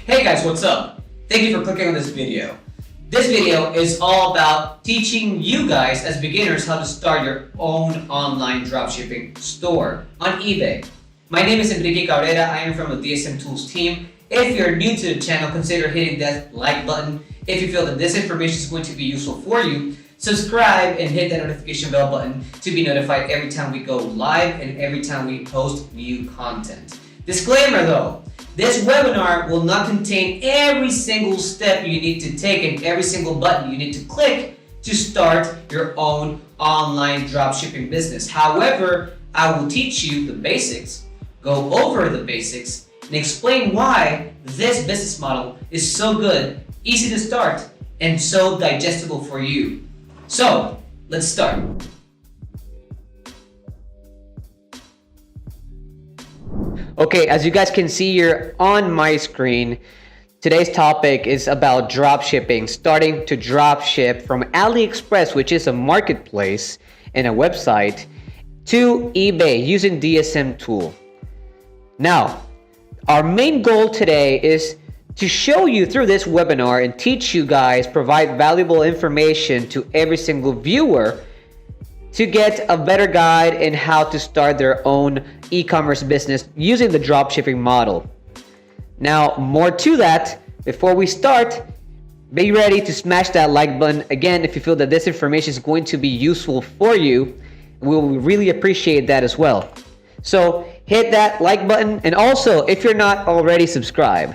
Hey guys, what's up? Thank you for clicking on this video. This video is all about teaching you guys as beginners how to start your own online dropshipping store on eBay. My name is Enrique Cabrera. I am from the DSM Tools team. If you're new to the channel, consider hitting that like button. If you feel that this information is going to be useful for you, subscribe and hit that notification bell button to be notified every time we go live and every time we post new content. Disclaimer though, this webinar will not contain every single step you need to take and every single button you need to click to start your own online dropshipping business. However, I will teach you the basics, go over the basics, and explain why this business model is so good, easy to start, and so digestible for you. So, let's start. Okay, as you guys can see here on my screen, today's topic is about dropshipping, starting to dropship from AliExpress, which is a marketplace and a website, to eBay using DSM Tool. Now, our main goal today is to show you through this webinar and teach you guys, provide valuable information to every single viewer to get a better guide in how to start their own e-commerce business using the dropshipping model. Now, more to that, before we start, be ready to smash that like button. Again, if you feel that this information is going to be useful for you, we will really appreciate that as well. So hit that like button, and also if you're not already, subscribe.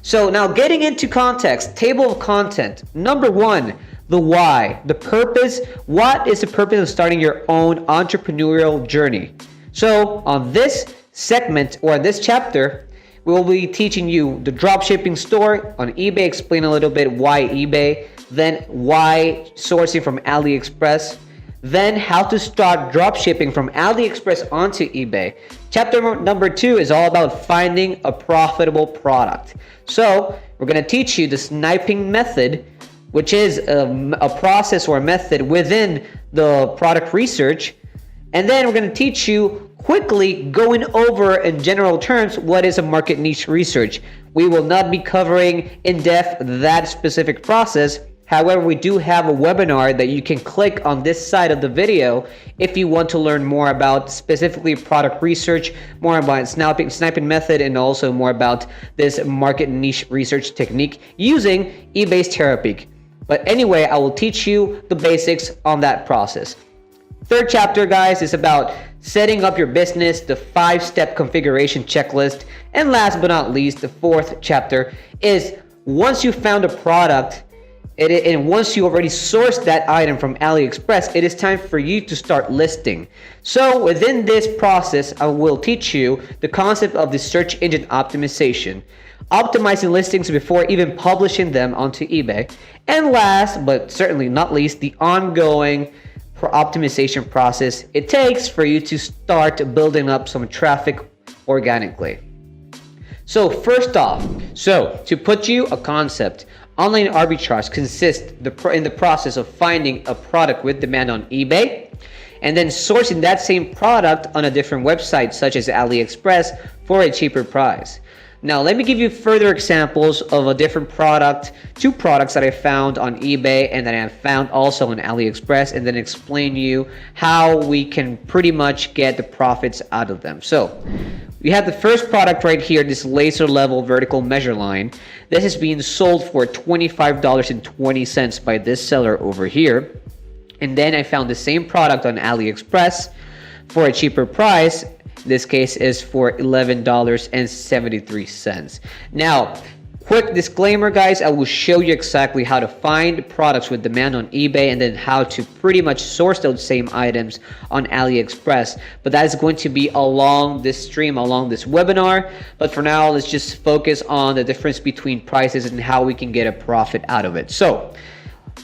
So now getting into context, table of content. Number one, the why, the purpose. What is the purpose of starting your own entrepreneurial journey? So on this segment or this chapter, we will be teaching you the dropshipping store on eBay, explain a little bit why eBay, then why sourcing from AliExpress, then how to start dropshipping from AliExpress onto eBay. Chapter number 2 is all about finding a profitable product. So we're going to teach you the sniping method, which is a process or a method within the product research. And then we're going to teach you quickly, going over in general terms, what is a market niche research. We will not be covering in depth that specific process. However, we do have a webinar that you can click on this side of the video if you want to learn more about specifically product research, more about sniping method, and also more about this market niche research technique using eBay's Terapeak. But anyway, I will teach you the basics on that process. Third chapter, guys, is about setting up your business, the 5-step configuration checklist. And last but not least, the fourth chapter is once you found a product, and once you already sourced that item from AliExpress, it is time for you to start listing. So within this process, I will teach you the concept of the search engine optimization, optimizing listings before even publishing them onto eBay, and last but certainly not least, the ongoing optimization process it takes for you to start building up some traffic organically. So first off, to put you a concept, online arbitrage consists in the process of finding a product with demand on eBay and then sourcing that same product on a different website such as AliExpress for a cheaper price. Now, let me give you further examples of a different product, 2 products that I found on eBay and that I have found also on AliExpress, and then explain you how we can pretty much get the profits out of them. So, we have the first product right here, this laser level vertical measure line. This is being sold for $25.20 by this seller over here. And then I found the same product on AliExpress for a cheaper price. This case is for $11.73. Now, quick disclaimer, guys, I will show you exactly how to find products with demand on eBay and then how to pretty much source those same items on AliExpress. But that is going to be along this stream, along this webinar. But for now, let's just focus on the difference between prices and how we can get a profit out of it. So,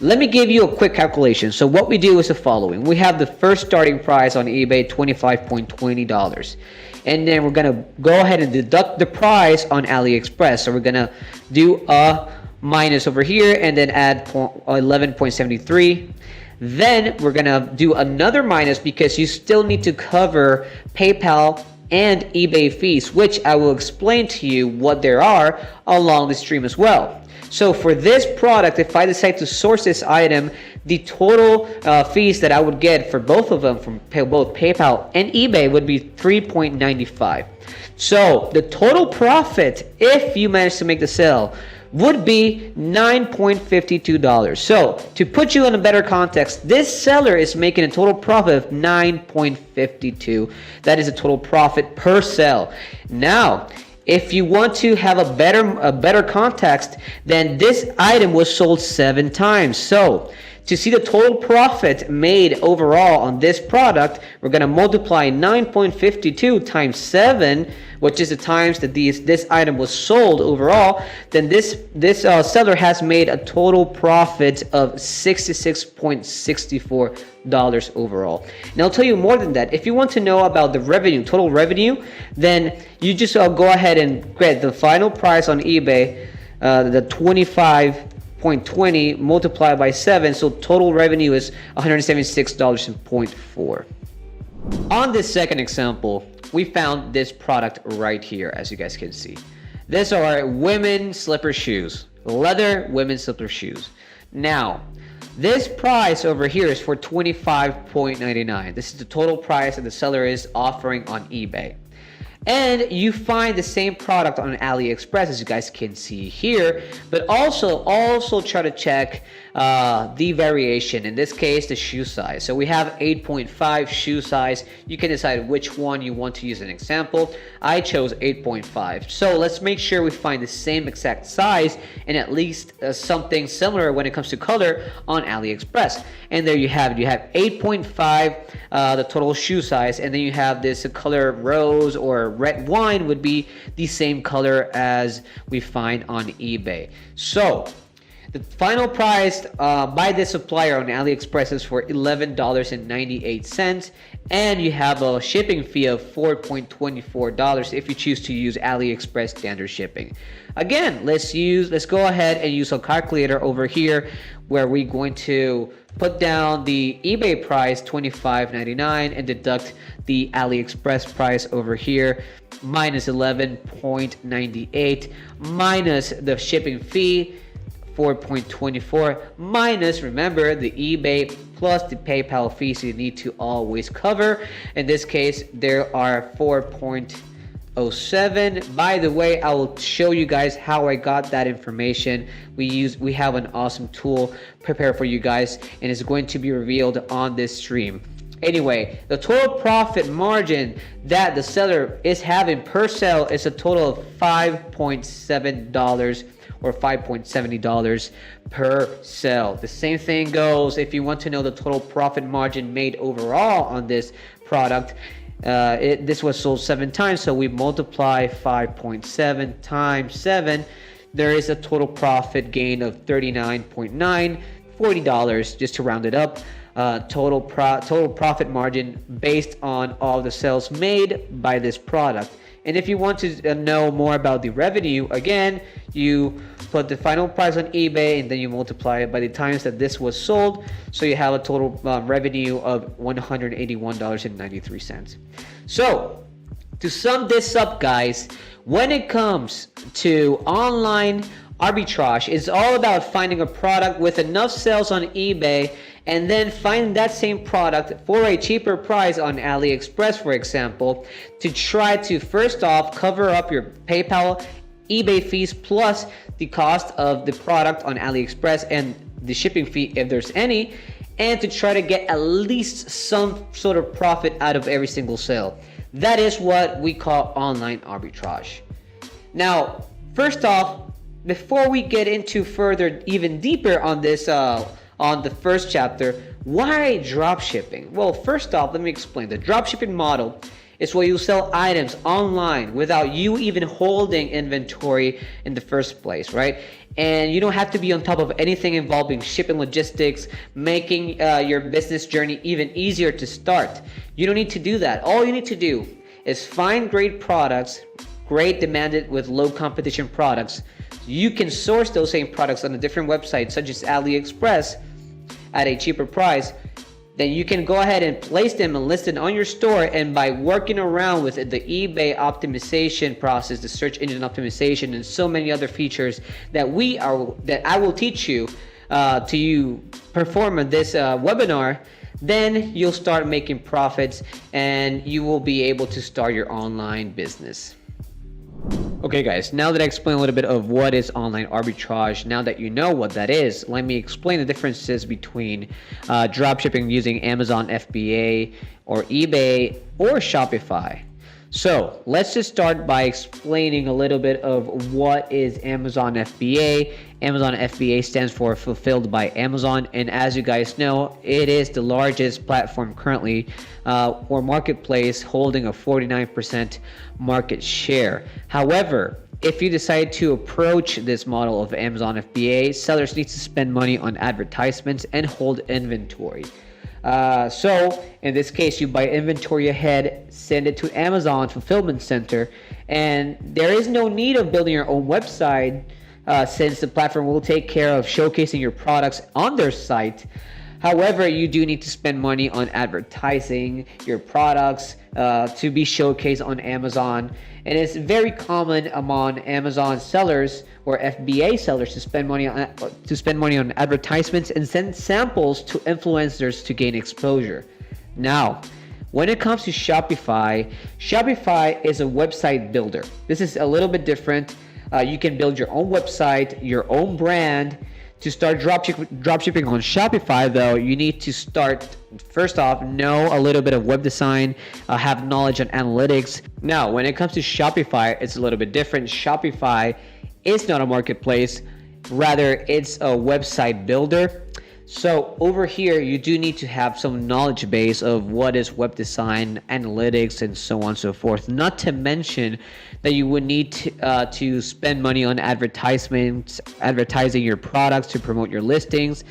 let me give you a quick calculation. So what we do is the following. We have the first starting price on eBay, $25.20. And then we're going to go ahead and deduct the price on AliExpress. So we're going to do a minus over here and then add 11.73. Then we're going to do another minus because you still need to cover PayPal and eBay fees, which I will explain to you what there are along the stream as well. So for this product, if I decide to source this item, the total fees that I would get for both of them from both PayPal and eBay would be $3.95. So the total profit, if you manage to make the sale, would be $9.52. So to put you in a better context, this seller is making a total profit of $9.52. That is a total profit per sale. Now, if you want to have a better context, then this item was sold 7 times. So to see the total profit made overall on this product, we're going to multiply 9.52 times 7, which is the times that this item was sold overall. Then this seller has made a total profit of $66.64 overall. And I'll tell you more than that. If you want to know about the revenue, total revenue, then you just go ahead and get the final price on eBay, the 25.20 multiplied by 7, so total revenue is $176.04. On this second example, we found this product right here, as you guys can see. These are women's slipper shoes, leather women's slipper shoes. Now, this price over here is for $25.99. This is the total price that the seller is offering on eBay. And you find the same product on AliExpress, as you guys can see here, but also try to check the variation, in this case the shoe size. So we have 8.5 shoe size. You can decide which one you want to use an example. I chose 8.5. So let's make sure we find the same exact size and at least something similar when it comes to color on AliExpress. And there you have it. You have 8.5 the total shoe size, and then you have this color rose or red wine would be the same color as we find on eBay. So the final price by this supplier on AliExpress is for $11.98, and you have a shipping fee of $4.24 if you choose to use AliExpress standard shipping. Again, let's go ahead and use a calculator over here where we're going to put down the eBay price $25.99 and deduct the AliExpress price over here minus 11.98 minus the shipping fee 4.24 minus, remember, the eBay plus the PayPal fees you need to always cover. In this case, there are 4.07. By the way, I will show you guys how I got that information. We have an awesome tool prepared for you guys, and it's going to be revealed on this stream. Anyway, the total profit margin that the seller is having per sale is a total of $5.7 or $5.70 per sale. The same thing goes if you want to know the total profit margin made overall on this product. This was sold 7 times, so we multiply 5.7 times 7. There is a total profit gain of $39.9, $40, just to round it up. Total profit margin based on all the sales made by this product. And if you want to know more about the revenue, again, you put the final price on eBay and then you multiply it by the times that this was sold. So you have a total revenue of $181.93. So to sum this up, guys, when it comes to online arbitrage, it's all about finding a product with enough sales on eBay and then find that same product for a cheaper price on AliExpress, for example, to try to first off cover up your PayPal, eBay fees plus the cost of the product on AliExpress and the shipping fee if there's any, and to try to get at least some sort of profit out of every single sale. That is what we call online arbitrage. Now, first off, before we get into further, even deeper on this, on the first chapter, why dropshipping? Well, first off, let me explain. The dropshipping model is where you sell items online without you even holding inventory in the first place, right? And you don't have to be on top of anything involving shipping logistics, making your business journey even easier to start. You don't need to do that. All you need to do is find great products, great demanded with low competition products. You can source those same products on a different website such as AliExpress at a cheaper price, then you can go ahead and place them and list it on your store. And by working around with the eBay optimization process, the search engine optimization, and so many other features that I will teach you to perform in this webinar, then you'll start making profits and you will be able to start your online business. Okay guys, now that I explained a little bit of what is online arbitrage, now that you know what that is, let me explain the differences between dropshipping using Amazon FBA or eBay or Shopify. So let's just start by explaining a little bit of what is Amazon FBA. Amazon FBA stands for Fulfilled by Amazon, and as you guys know, it is the largest platform currently or marketplace, holding a 49% market share. However, if you decide to approach this model of Amazon FBA, sellers need to spend money on advertisements and hold inventory. So in this case, you buy inventory ahead, send it to Amazon fulfillment center, and there is no need of building your own website since the platform will take care of showcasing your products on their site. However, you do need to spend money on advertising your products to be showcased on Amazon. And it's very common among Amazon sellers or FBA sellers to spend money on advertisements and send samples to influencers to gain exposure. Now, when it comes to Shopify, Shopify is a website builder. This is a little bit different. You can build your own website, your own brand. To start dropshipping on Shopify, though, you need to start, first off, know a little bit of web design, have knowledge on analytics. Now, when it comes to Shopify, it's a little bit different. Shopify is not a marketplace, rather it's a website builder. So over here, you do need to have some knowledge base of what is web design, analytics, and so on and so forth. Not to mention that you would need to spend money on advertisements, advertising your products to promote your listings,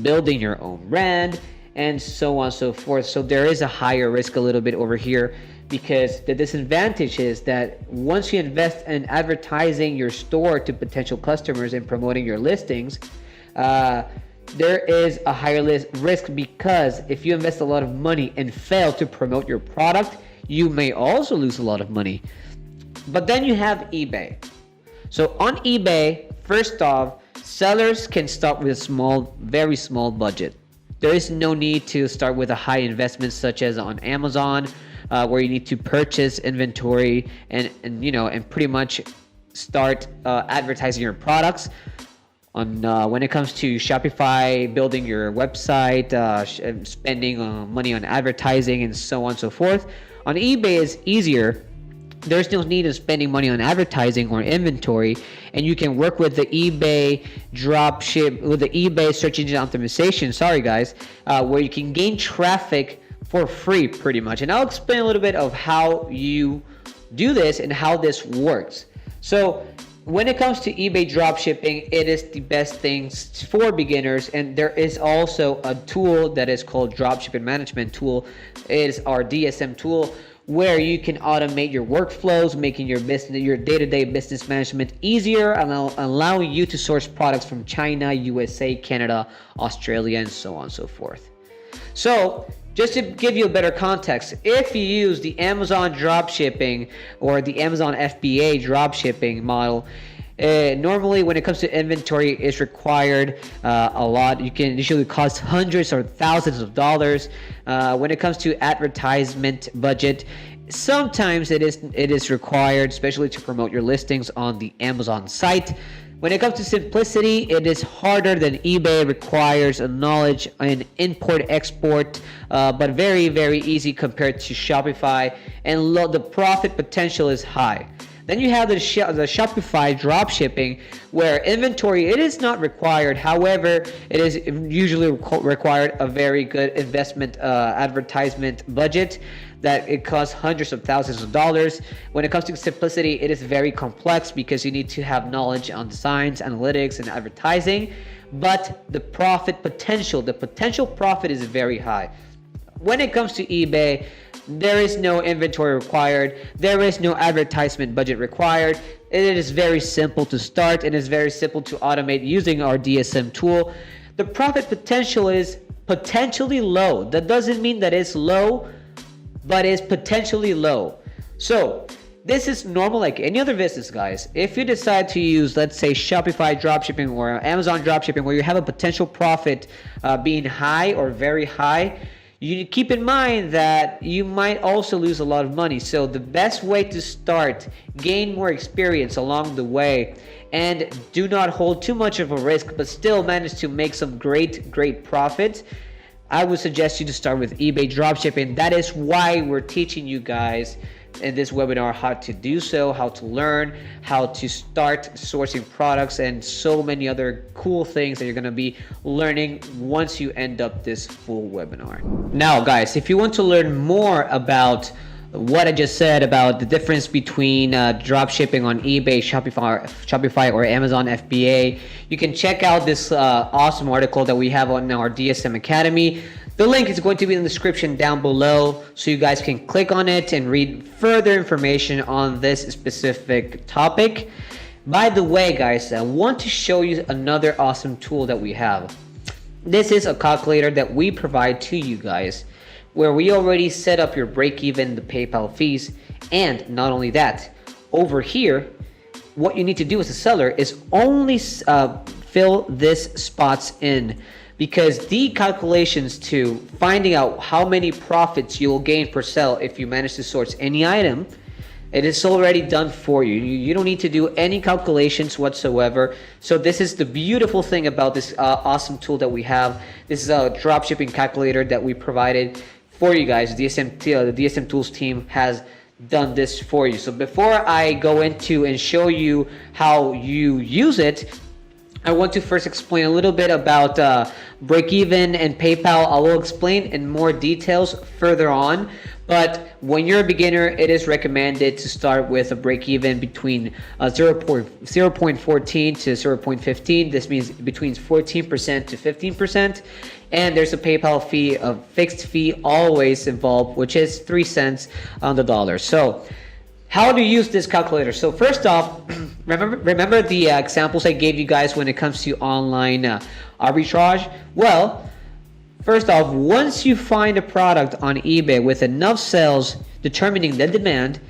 building your own brand, and so on and so forth. So there is a higher risk a little bit over here, because the disadvantage is that once you invest in advertising your store to potential customers and promoting your listings, there is a higher risk, because if you invest a lot of money and fail to promote your product, you may also lose a lot of money. But then you have eBay. So on eBay, first off, sellers can start with a very small budget. There is no need to start with a high investment such as on Amazon, where you need to purchase inventory and pretty much start advertising your products. When it comes to Shopify, building your website, spending money on advertising, and so on and so forth. On eBay is easier. There's no need of spending money on advertising or inventory, and you can work with the eBay with the eBay search engine optimization. Sorry guys, where you can gain traffic for free, pretty much. And I'll explain a little bit of how you do this and how this works. So when it comes to eBay dropshipping, it is the best thing for beginners, and there is also a tool that is called Dropshipping Management Tool. It is our DSM tool, where you can automate your workflows, making your day-to-day business management easier, and allowing you to source products from China, USA, Canada, Australia, and so on and so forth. So just to give you a better context, if you use the Amazon dropshipping or the Amazon FBA dropshipping model, normally when it comes to inventory, it's required a lot. You can usually cost hundreds or thousands of dollars. When it comes to advertisement budget, sometimes it is required, especially to promote your listings on the Amazon site. When it comes to simplicity, it is harder than eBay. Requires a knowledge in import-export, but very, very easy compared to Shopify, and the profit potential is high. Then you have the Shopify dropshipping, where inventory, it is not required. However, it is usually required a very good investment advertisement budget that it costs hundreds of thousands of dollars. When it comes to simplicity, it is very complex because you need to have knowledge on designs, analytics, and advertising. But the potential profit is very high. When it comes to eBay, there is no inventory required. There is no advertisement budget required. It is very simple to start, and it's very simple to automate using our DSM tool. The profit potential is potentially low. That doesn't mean that it's low, but it's potentially low. So this is normal like any other business, guys. If you decide to use, let's say, Shopify dropshipping or Amazon dropshipping, where you have a potential profit being high or very high, you keep in mind that you might also lose a lot of money. So the best way to start, gain more experience along the way, and do not hold too much of a risk, but still manage to make some great profits, I would suggest you to start with eBay dropshipping. That is why we're teaching you guys in this webinar how to do so, how to learn, how to start sourcing products, and so many other cool things that you're going to be learning once you end up this full webinar. Now, guys, if you want to learn more about what I just said about the difference between dropshipping on eBay, Shopify, or Amazon FBA, you can check out this awesome article that we have on our DSM Academy. The link is going to be in the description down below, so you guys can click on it and read further information on this specific topic. By the way, guys, I want to show you another awesome tool that we have. This is a calculator that we provide to you guys, where we already set up your break-even, the PayPal fees, and not only that, over here, what you need to do as a seller is only fill this spots in, because the calculations to finding out how many profits you'll gain per sale if you manage to source any item, it is already done for you. You don't need to do any calculations whatsoever. So this is the beautiful thing about this awesome tool that we have. This is a dropshipping calculator that we provided for you guys. The DSM Tools team has done this for you. So before I go into and show you how you use it, I want to first explain a little bit about Breakeven and PayPal. I will explain in more details further on, but when you're a beginner, it is recommended to start with a break-even between 0.14 to 0.15. This means between 14% to 15%. And there's a PayPal fee, a fixed fee always involved, which is 3 cents on the dollar. So how to use this calculator? So first off, remember the examples I gave you guys when it comes to online arbitrage? Well, first off, once you find a product on eBay with enough sales determining the demand,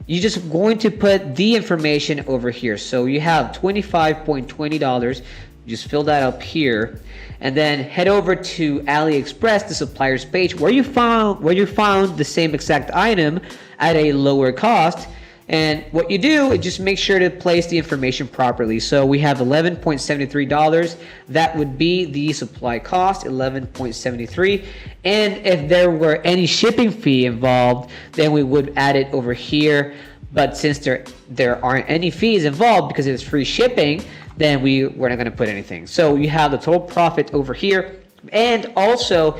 you're just going to put the information over here. So you have $25.20. Just fill that up here, and then head over to AliExpress, the suppliers page, where you found the same exact item at a lower cost. And what you do is just make sure to place the information properly. So we have $11.73. That would be the supply cost, $11.73. And if there were any shipping fee involved, then we would add it over here. But since there aren't any fees involved because it's free shipping, then we're not going to put anything. So you have the total profit over here. And also,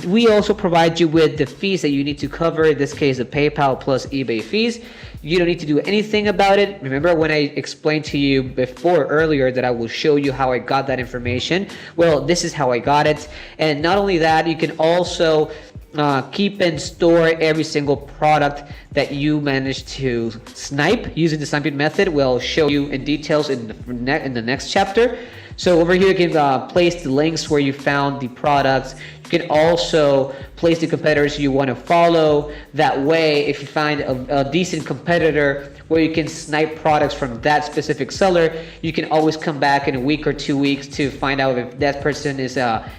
we also provide you with the fees that you need to cover, in this case, the PayPal plus eBay fees. You don't need to do anything about it. Remember when I explained to you before earlier that I will show you how I got that information? Well, this is how I got it. And not only that, you can also keep and store every single product that you manage to snipe using the sniping method. We'll show you in details in the next chapter. So over here, you can place the links where you found the products. You can also place the competitors you want to follow. That way, if you find a decent competitor where you can snipe products from that specific seller, you can always come back in a week or 2 weeks to find out if that person is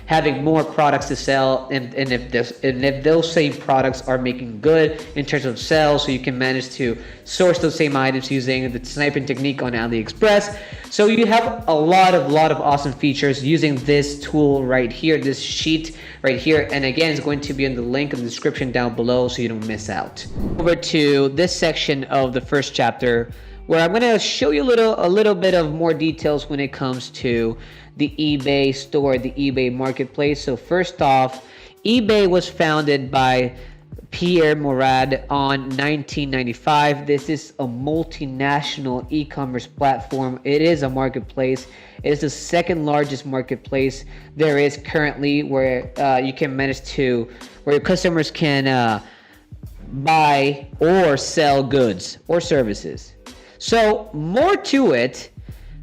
having more products to sell, and if those same products are making good in terms of sales, so you can manage to source those same items using the sniping technique on AliExpress. So you have a lot of awesome features using this tool right here, this sheet right here. And again, it's going to be in the link in the description down below so you don't miss out. Over to this section of the first chapter, where I'm going to show you a little bit of more details when it comes to the eBay store, the eBay marketplace. So first off, eBay was founded by Pierre Morad on 1995. This is a multinational e-commerce platform. It is a marketplace. It is the second largest marketplace there is currently, where you can manage to, where your customers can buy or sell goods or services. So more to it,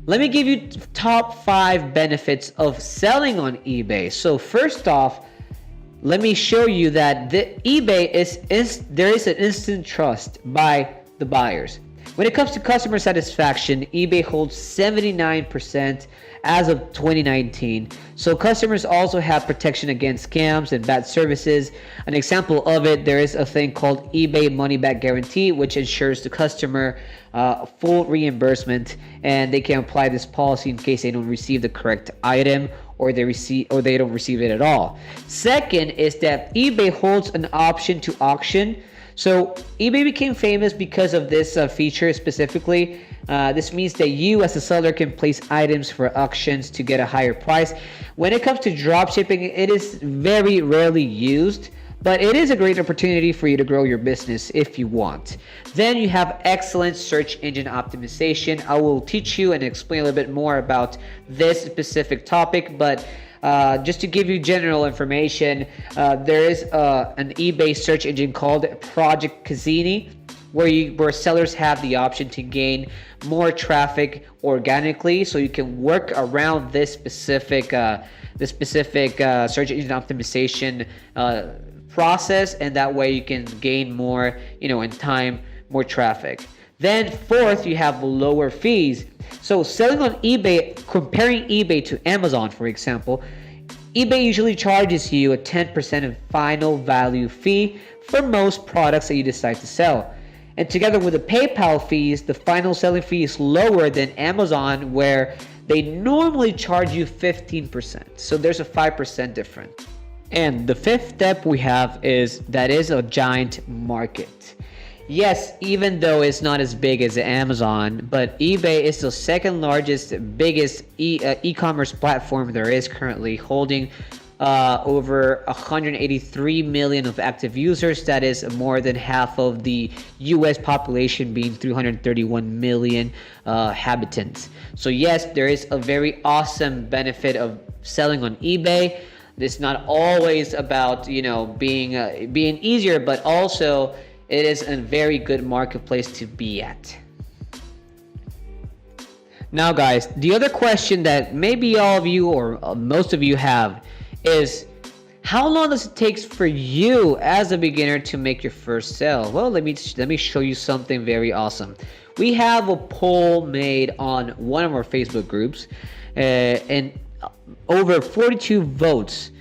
let me give you top 5 benefits of selling on eBay. So first off, let me show you that the eBay there is an instant trust by the buyers. When it comes to customer satisfaction, eBay holds 79% as of 2019. So customers also have protection against scams and bad services. An example of it, there is a thing called eBay money back guarantee, which ensures the customer full reimbursement, and they can apply this policy in case they don't receive the correct item or they don't receive it at all. Second is that eBay holds an option to auction. So eBay became famous because of this feature specifically. This means that you as a seller can place items for auctions to get a higher price. When it comes to dropshipping, it is very rarely used, but it is a great opportunity for you to grow your business if you want. Then you have excellent search engine optimization. I will teach you and explain a little bit more about this specific topic, but just to give you general information, there is an eBay search engine called Project Cassini, where sellers have the option to gain more traffic organically, so you can work around this specific search engine optimization process, and that way you can gain more, in time, more traffic. Then fourth, you have lower fees. So selling on eBay, comparing eBay to Amazon, for example, eBay usually charges you a 10% of final value fee for most products that you decide to sell. And together with the PayPal fees, the final selling fee is lower than Amazon, where they normally charge you 15%. So there's a 5% difference. And the fifth step we have is that is a giant market. Yes, even though it's not as big as Amazon, but eBay is the second largest, biggest e-commerce platform there is currently, holding over 183 million of active users. That is more than half of the US population, being 331 million inhabitants. So yes, there is a very awesome benefit of selling on eBay. It's not always about being easier, but also it is a very good marketplace to be at. Now guys, the other question that maybe all of you or most of you have is, how long does it take for you as a beginner to make your first sale? Well, let me show you something very awesome. We have a poll made on one of our Facebook groups, and over 42 votes,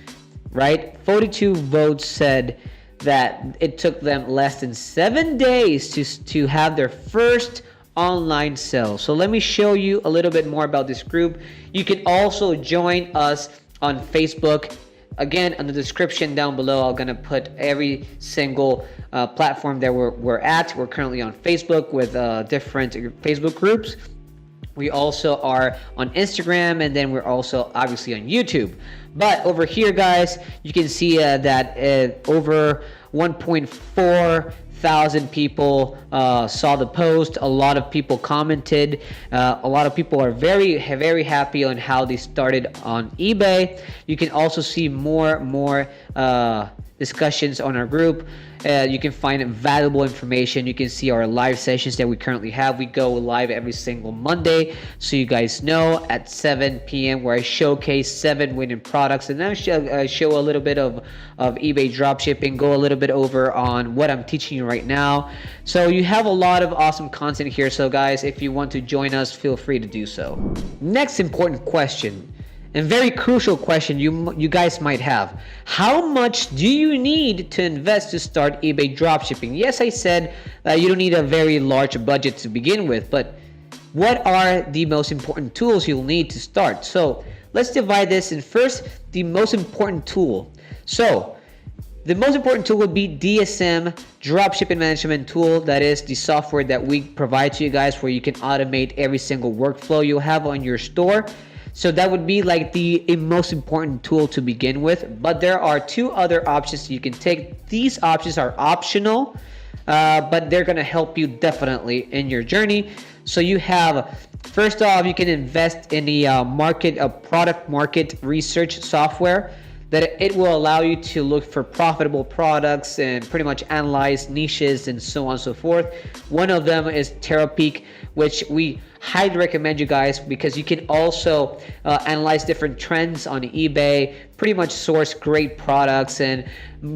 right? 42 votes said that it took them less than 7 days to have their first online sale. So let me show you a little bit more about this group. You can also join us on Facebook. Again, in the description down below, I'm gonna put every single platform that we're at. We're currently on Facebook with different Facebook groups. We also are on Instagram, and then we're also obviously on YouTube. But over here, guys, you can see that over 1.4 thousand people saw the post. A lot of people commented. A lot of people are very happy on how they started on eBay. You can also see more discussions on our group. You can find valuable information. You can see our live sessions that we currently have. We go live every single Monday, so you guys know, at 7 p.m. where I showcase 7 winning products, and then I show a little bit of eBay dropshipping, go a little bit over on what I'm teaching you right now. So you have a lot of awesome content here. So guys, if you want to join us, feel free to do so. Next important question, and very crucial question you guys might have: how much do you need to invest to start eBay dropshipping? Yes, I said you don't need a very large budget to begin with, but what are the most important tools you'll need to start? So let's divide this in. First, the most important tool. So the most important tool would be DSM, Dropshipping Management Tool. That is the software that we provide to you guys, where you can automate every single workflow you'll have on your store. So that would be like the most important tool to begin with. But there are 2 other options you can take. These options are optional, but they're gonna help you definitely in your journey. So you have, first off, you can invest in the product market research software, that it will allow you to look for profitable products and pretty much analyze niches and so on and so forth. One of them is Terapeak, which we highly recommend you guys, because you can also analyze different trends on eBay, pretty much source great products and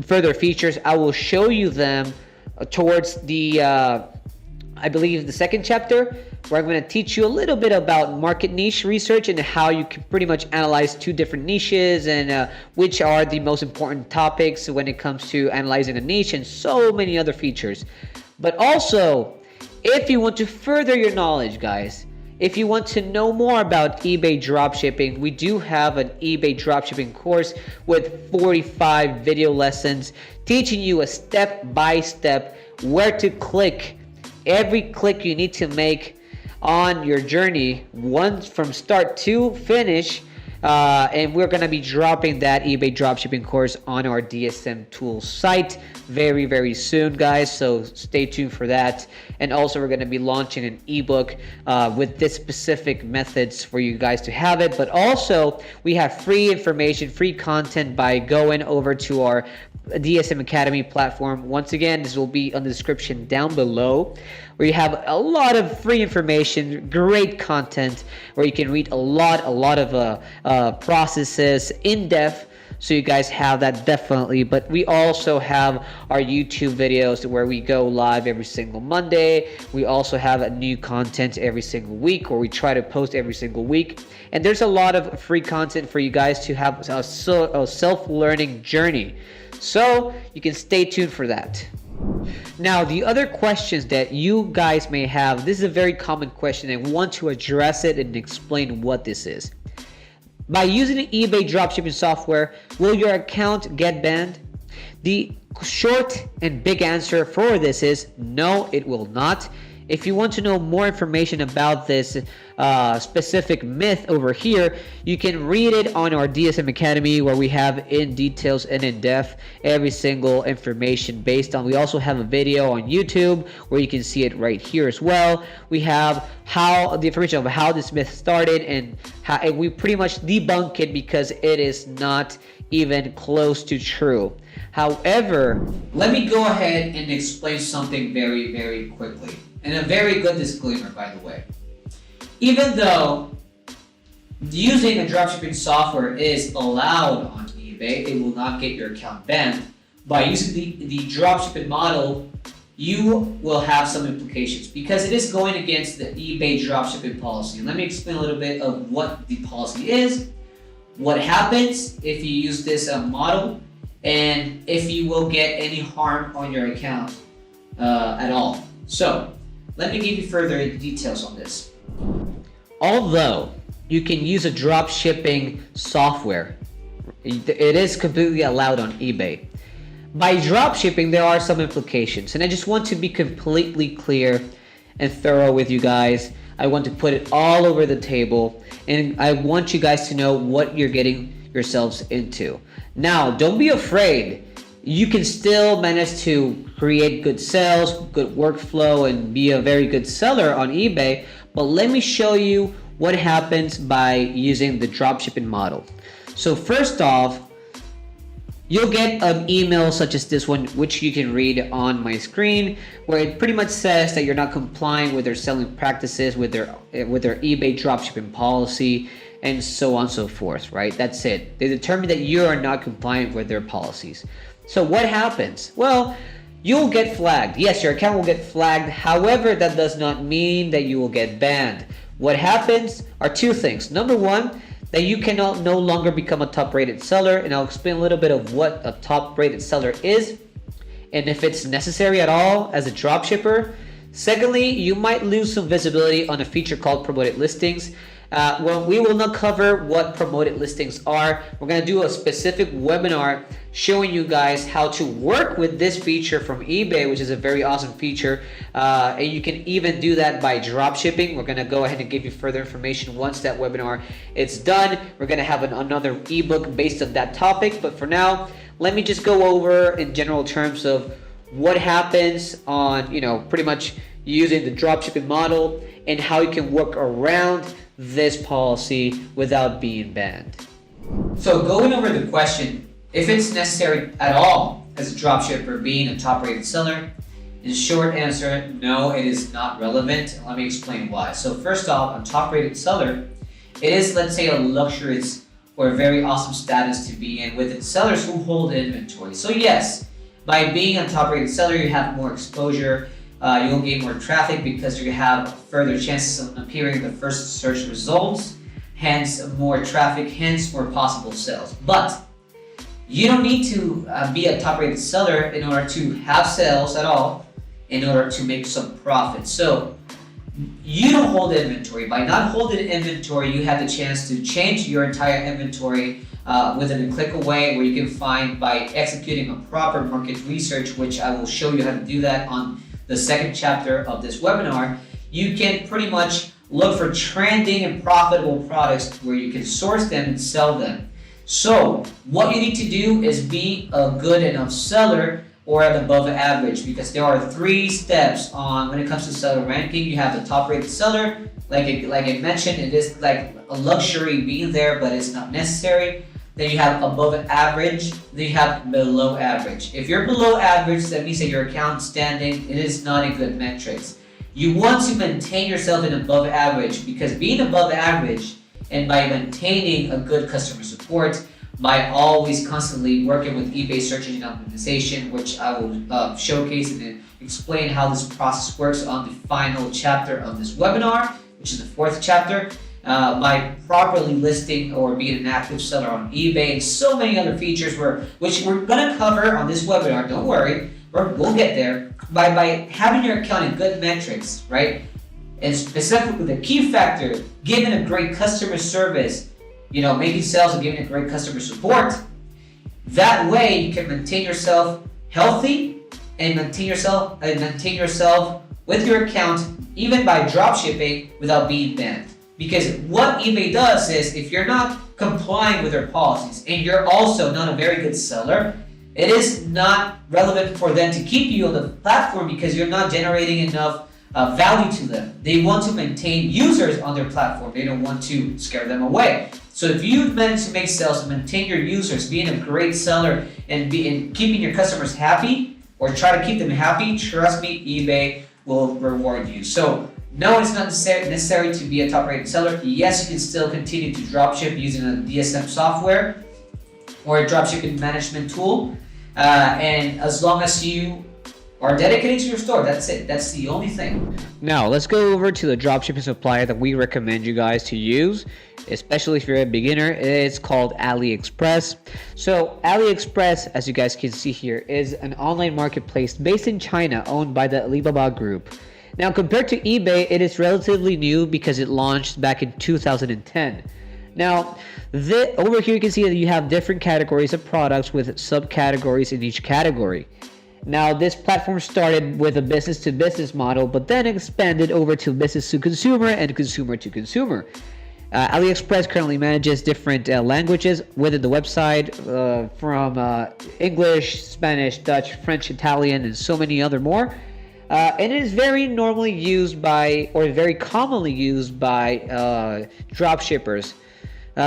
further features. I will show you them towards the I believe the second chapter, where I'm going to teach you a little bit about market niche research and how you can pretty much analyze two different niches and which are the most important topics when it comes to analyzing a niche, and so many other features. But also, if you want to further your knowledge, guys, if you want to know more about eBay dropshipping, we do have an eBay dropshipping course with 45 video lessons teaching you a step-by-step where to click, every click you need to make on your journey, once from start to finish. And we're going to be dropping that eBay dropshipping course on our DSM Tool site very, very soon, guys. So stay tuned for that. And also, we're going to be launching an ebook with this specific methods for you guys to have it. But also, we have free information, free content by going over to our DSM Academy platform. Once again, this will be on the description down below, where you have a lot of free information, great content, where you can read a lot of processes in depth. So you guys have that definitely. But we also have our YouTube videos where we go live every single Monday. We also have a new content every single week, or we try to post every single week. And there's a lot of free content for you guys to have a self-learning journey. So you can stay tuned for that. Now, the other questions that you guys may have, this is a very common question, and I want to address it and explain what this is. By using the eBay dropshipping software, will your account get banned? The short and big answer for this is no, it will not. If you want to know more information about this specific myth over here, you can read it on our DSM Academy, where we have in details and in depth every single information based on. We also have a video on YouTube where you can see it right here as well. We have the information of how this myth started, and we pretty much debunk it because it is not even close to true. However, let me go ahead and explain something very, very quickly. And a very good disclaimer, by the way. Even though using a dropshipping software is allowed on eBay, it will not get your account banned. By using the dropshipping model, you will have some implications because it is going against the eBay dropshipping policy. Let me explain a little bit of what the policy is, what happens if you use this model, and if you will get any harm on your account at all. So, let me give you further details on this. Although you can use a dropshipping software, it is completely allowed on eBay. By dropshipping, there are some implications, and I just want to be completely clear and thorough with you guys. I want to put it all over the table, and I want you guys to know what you're getting yourselves into. Now, don't be afraid. You can still manage to create good sales, good workflow, and be a very good seller on eBay. But let me show you what happens by using the dropshipping model. So first off, you'll get an email such as this one, which you can read on my screen, where it pretty much says that you're not complying with their selling practices, with their eBay dropshipping policy, and so on and so forth, right? That's it. They determine that you are not compliant with their policies. So what happens? Well, you'll get flagged. Yes, your account will get flagged. However, that does not mean that you will get banned. What happens are two things. Number one, that you cannot no longer become a top-rated seller, and I'll explain a little bit of what a top-rated seller is and if it's necessary at all as a dropshipper. Secondly, you might lose some visibility on a feature called promoted listings. Well, we will not cover what promoted listings are. We're going to do a specific webinar showing you guys how to work with this feature from eBay, which is a very awesome feature. And you can even do that by dropshipping. We're going to go ahead and give you further information once that webinar is done. We're going to have another ebook based on that topic. But for now, let me just go over in general terms of what happens on, pretty much using the dropshipping model and how you can work around this policy without being banned. So going over the question, if it's necessary at all as a dropshipper being a top-rated seller, In short answer, no, it is not relevant. Let me explain why. So first off, a top-rated seller, it is, let's say, a luxurious or a very awesome status to be in with sellers who hold inventory. So yes, by being a top-rated seller, you have more exposure. You'll gain more traffic because you have further chances of appearing in the first search results, hence more traffic, hence more possible sales. But you don't need to be a top-rated seller in order to have sales at all, in order to make some profit. So you don't hold inventory. By not holding inventory, you have the chance to change your entire inventory within a click away, where you can find by executing a proper market research, which I will show you how to do that on the second chapter of this webinar. You can pretty much look for trending and profitable products where you can source them and sell them. So what you need to do is be a good enough seller or at above average, because there are 3 steps on when it comes to seller ranking. You have the top rated seller, like I mentioned, it is like a luxury being there, but it's not necessary. Then you have above average, then you have below average. If you're below average, that means that your account standing, it is not a good metrics. You want to maintain yourself in above average, because being above average and by maintaining a good customer support, by always constantly working with eBay search engine optimization, which I will showcase and explain how this process works on the final chapter of this webinar, which is the 4th chapter. By properly listing or being an active seller on eBay, and so many other features which we're going to cover on this webinar. Don't worry, we'll get there. By having your account in good metrics, right? And specifically the key factor, giving a great customer service, making sales and giving a great customer support. That way you can maintain yourself healthy and maintain yourself with your account, even by drop shipping, without being banned. Because what eBay does is, if you're not complying with their policies and you're also not a very good seller, it is not relevant for them to keep you on the platform, because you're not generating enough value to them. They want to maintain users on their platform. They don't want to scare them away. So if you've managed to make sales and maintain your users, being a great seller and keeping your customers happy, or try to keep them happy, trust me, eBay will reward you. So no, it's not necessary to be a top-rated seller. Yes, you can still continue to dropship using a DSM software or a dropshipping management tool, and as long as you are dedicated to your store, that's it. That's the only thing. Now, let's go over to the dropshipping supplier that we recommend you guys to use, especially if you're a beginner. It's called AliExpress. So AliExpress, as you guys can see here, is an online marketplace based in China, owned by the Alibaba Group. Now, compared to eBay, it is relatively new because it launched back in 2010. Now, over here you can see that you have different categories of products with subcategories in each category. Now, this platform started with a business-to-business model, but then expanded over to business-to-consumer and consumer-to-consumer. AliExpress currently manages different languages within the website, from English, Spanish, Dutch, French, Italian, and so many other more. And it is very commonly used by dropshippers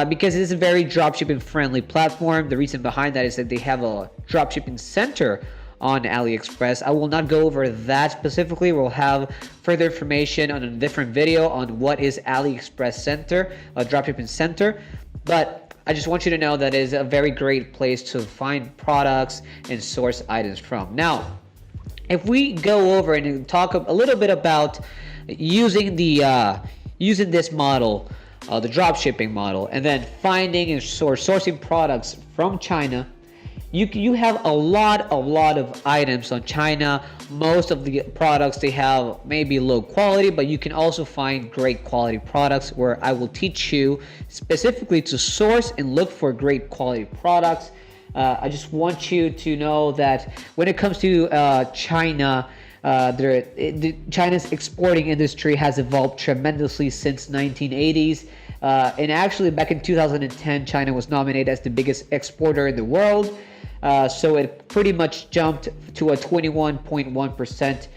because it is a very dropshipping friendly platform. The reason behind that is that they have a dropshipping center on AliExpress. I will not go over that specifically. We'll have further information on a different video on what is AliExpress Center, a dropshipping center. But I just want you to know that it is a very great place to find products and source items from. Now, if we go over and talk a little bit about using this model, the dropshipping model, and then finding and sourcing products from China, you have a lot of items on China. Most of the products, they have maybe low quality, but you can also find great quality products, where I will teach you specifically to source and look for great quality products. I just want you to know that when it comes to China, China's exporting industry has evolved tremendously since 1980s. And actually, back in 2010, China was nominated as the biggest exporter in the world. So it pretty much jumped to a 21.1%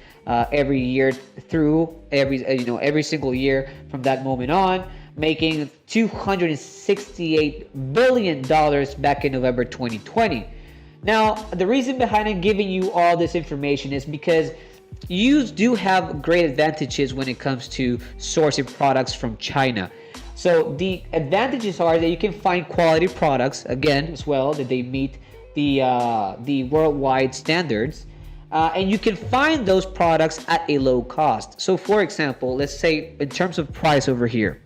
every year through every single year from that moment on, making $268 billion back in November 2020. Now, the reason behind it giving you all this information is because you do have great advantages when it comes to sourcing products from China. So the advantages are that you can find quality products, again, as well, that they meet the worldwide standards. And you can find those products at a low cost. So for example, let's say in terms of price over here,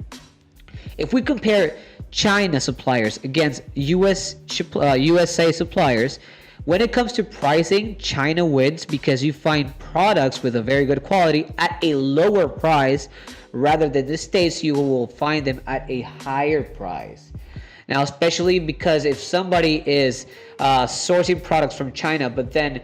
if we compare China suppliers against USA suppliers, when it comes to pricing, China wins because you find products with a very good quality at a lower price, rather than the States, you will find them at a higher price. Now, especially because if somebody is sourcing products from China, but then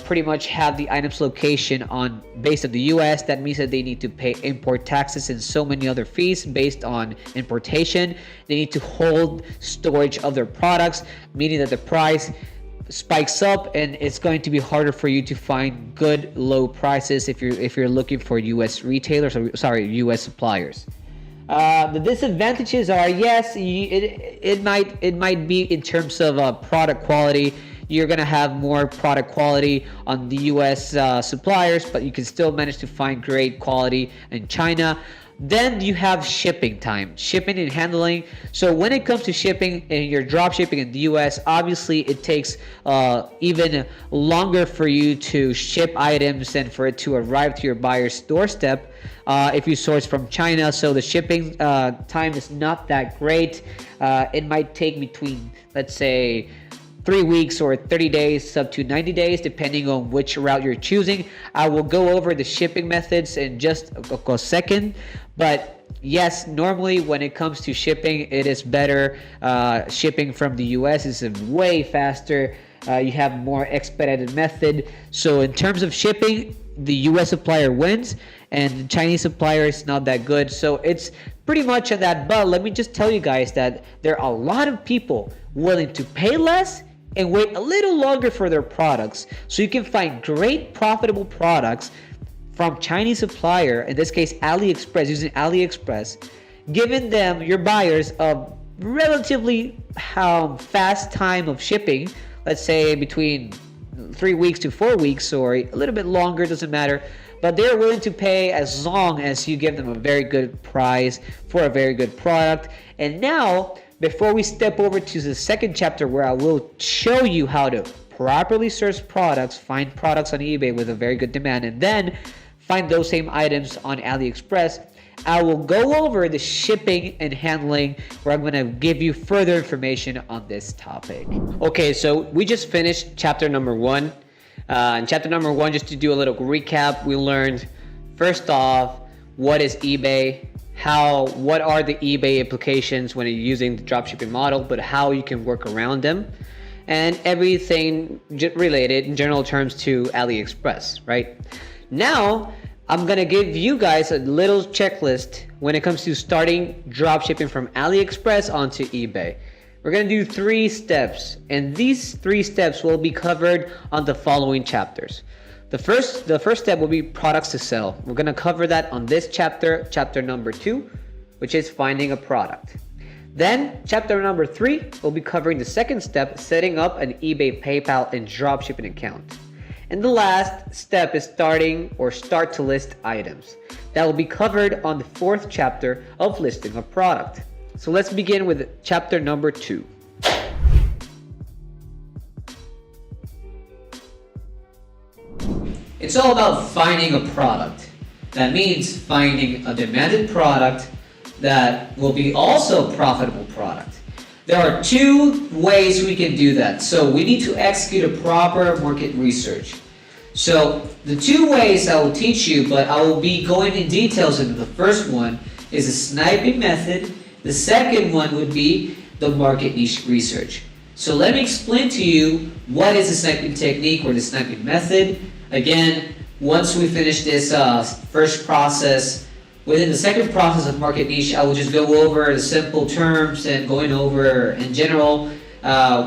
pretty much have the items location on based on the US, that means that they need to pay import taxes and so many other fees based on importation. They need to hold storage of their products, meaning that the price spikes up, and it's going to be harder for you to find good low prices if you're looking for US retailers, or US suppliers. The disadvantages are, yes, it might be in terms of product quality. You're gonna have more product quality on the US suppliers, but you can still manage to find great quality in China. Then you have shipping time, shipping and handling. So when it comes to shipping and you're drop shipping in the US, obviously it takes even longer for you to ship items and for it to arrive to your buyer's doorstep if you source from China. So the shipping time is not that great. It might take between, let's say, 3 weeks or 30 days up to 90 days, depending on which route you're choosing. I will go over the shipping methods in just a second. But yes, normally when it comes to shipping, it is better. Shipping from the US is way faster. You have more expedited method. So in terms of shipping, the US supplier wins and the Chinese supplier is not that good. So it's pretty much at that. But let me just tell you guys that there are a lot of people willing to pay less and wait a little longer for their products. So you can find great profitable products from Chinese supplier, in this case AliExpress, using AliExpress, giving them, your buyers, a relatively fast time of shipping, let's say between 3 weeks to 4 weeks, or a little bit longer, doesn't matter. But they're willing to pay as long as you give them a very good price for a very good product. And now, before we step over to the second chapter, where I will show you how to properly source products, find products on eBay with a very good demand, and then find those same items on AliExpress, I will go over the shipping and handling, where I'm going to give you further information on this topic. Okay, so we just finished chapter number 1. In chapter number 1, just to do a little recap, we learned, first off, what is eBay, what are the eBay implications when you're using the dropshipping model, but how you can work around them, and everything related in general terms to AliExpress, right? Now, I'm gonna give you guys a little checklist when it comes to starting dropshipping from AliExpress onto eBay. We're gonna do 3 steps, and these 3 steps will be covered on the following chapters. The first step will be products to sell. We're gonna cover that on this chapter number 2, which is finding a product. Then chapter number 3 will be covering the second step, setting up an eBay, PayPal, and dropshipping account. And the last step is start to list items. That will be covered on the 4th chapter of listing a product. So let's begin with chapter number 2. It's all about finding a product. That means finding a demanded product that will be also a profitable product. There are 2 ways we can do that. So we need to execute a proper market research. So the 2 ways I will teach you, but I will be going in details into the first one, is the sniping method. The second one would be the market niche research. So let me explain to you what is the sniping technique or the sniping method. Again, once we finish this first process, within the second process of market niche, I will just go over the simple terms and going over in general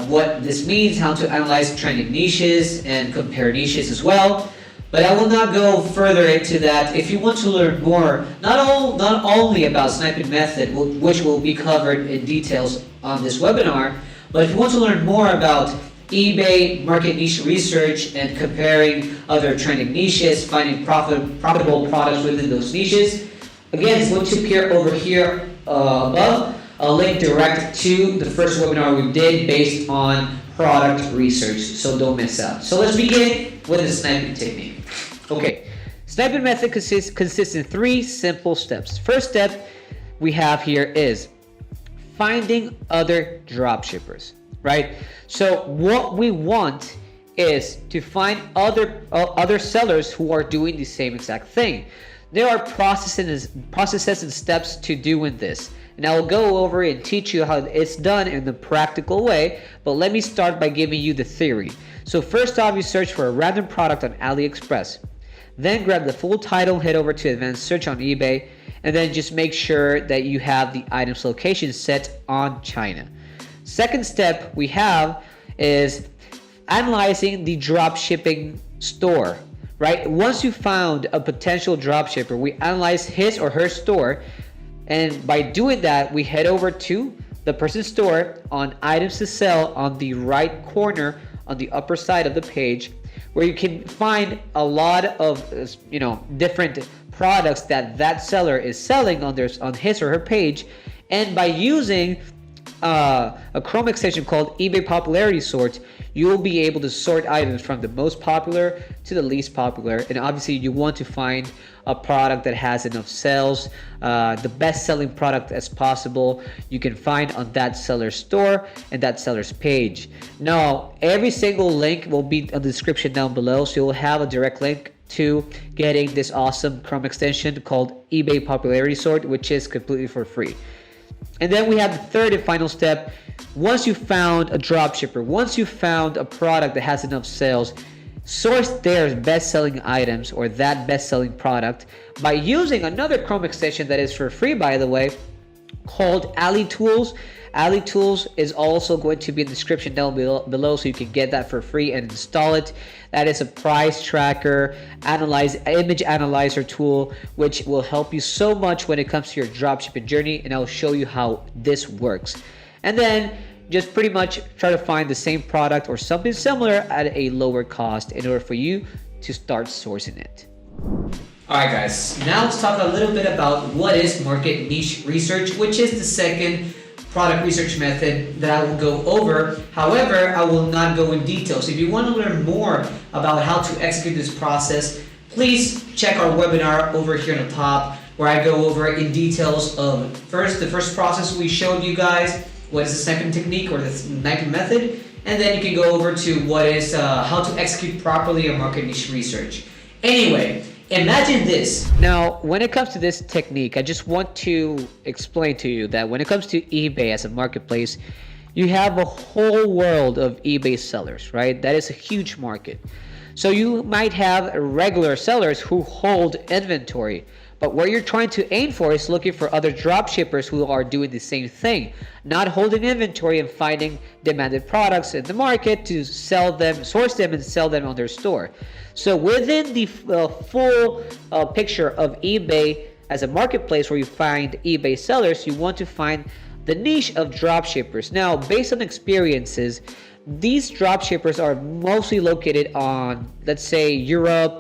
what this means, how to analyze trending niches and compare niches as well. But I will not go further into that. If you want to learn more, not only about sniping method, which will be covered in details on this webinar, but if you want to learn more about eBay market niche research and comparing other trending niches, finding profitable products within those niches. Again, it's going to appear over here above, a link direct to the first webinar we did based on product research, so don't miss out. So let's begin with the sniping technique. Okay, sniping method consists in 3 simple steps. First step we have here is finding other dropshippers, right? So what we want is to find other sellers who are doing the same exact thing. There are processes and steps to doing this, and I will go over and teach you how it's done in the practical way, but let me start by giving you the theory. So first off, you search for a random product on AliExpress, then grab the full title, head over to advanced search on eBay, and then just make sure that you have the item's location set on China. Second step we have is analyzing the dropshipping store, right? Once you found a potential dropshipper, we analyze his or her store, and by doing that, we head over to the person's store on items to sell on the right corner on the upper side of the page, where you can find a lot of different products that seller is selling on his or her page. And by using a Chrome extension called eBay popularity sort, you will be able to sort items from the most popular to the least popular. And obviously you want to find a product that has enough sales, the best selling product as possible you can find on that seller's store and that seller's page. Now, every single link will be in the description down below, so you'll have a direct link to getting this awesome Chrome extension called eBay popularity sort, which is completely for free. And then we have the third and final step. Once you found a dropshipper, once you found a product that has enough sales, source their best-selling items or that best-selling product by using another Chrome extension that is for free, by the way, called AliTools. AliTools is also going to be in the description down below, so you can get that for free and install it. That is a price tracker, image analyzer tool, which will help you so much when it comes to your dropshipping journey, and I'll show you how this works. And then just pretty much try to find the same product or something similar at a lower cost in order for you to start sourcing it. Alright guys, now let's talk a little bit about what is market niche research, which is the second product research method that I will go over. However, I will not go in detail. So if you want to learn more about how to execute this process, please check our webinar over here on the top, where I go over in details of the first process we showed you guys, what is the sniping technique or the sniping method, and then you can go over to what is how to execute properly a market niche research. Anyway, imagine this. Now, when it comes to this technique, I just want to explain to you that when it comes to eBay as a marketplace, you have a whole world of eBay sellers, right? That is a huge market. So you might have regular sellers who hold inventory, but what you're trying to aim for is looking for other drop shippers who are doing the same thing, not holding inventory and finding demanded products in the market to sell them, source them, and sell them on their store. So within the full picture of eBay as a marketplace where you find eBay sellers, you want to find the niche of drop shippers. Now, based on experiences, these drop shippers are mostly located on, let's say, Europe,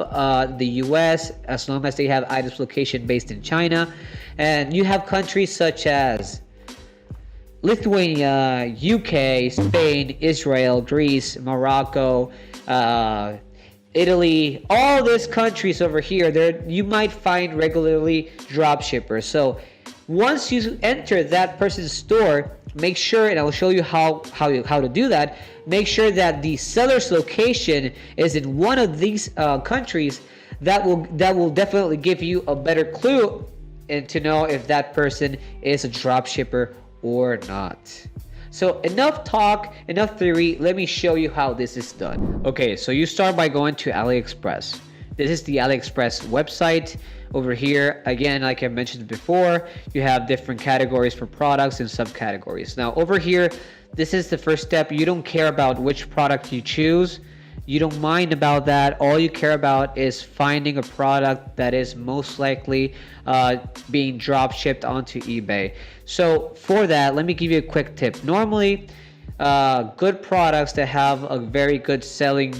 the US, as long as they have items location based in China. And you have countries such as Lithuania, UK, Spain, Israel, Greece, Morocco, Italy, all these countries over here, there you might find regularly drop shippers. So once you enter that person's store, make sure, and I will show you how to do that, make sure that the seller's location is in one of these countries. That will definitely give you a better clue and to know if that person is a drop shipper or not. So enough talk, enough theory, let me show you how this is done. Okay, so you start by going to AliExpress. This is the AliExpress website. Over here, again, like I mentioned before, you have different categories for products and subcategories. Now over here, this is the first step. You don't care about which product you choose. You don't mind about that. All you care about is finding a product that is most likely being drop shipped onto eBay. So for that, let me give you a quick tip. Normally, good products that have a very good selling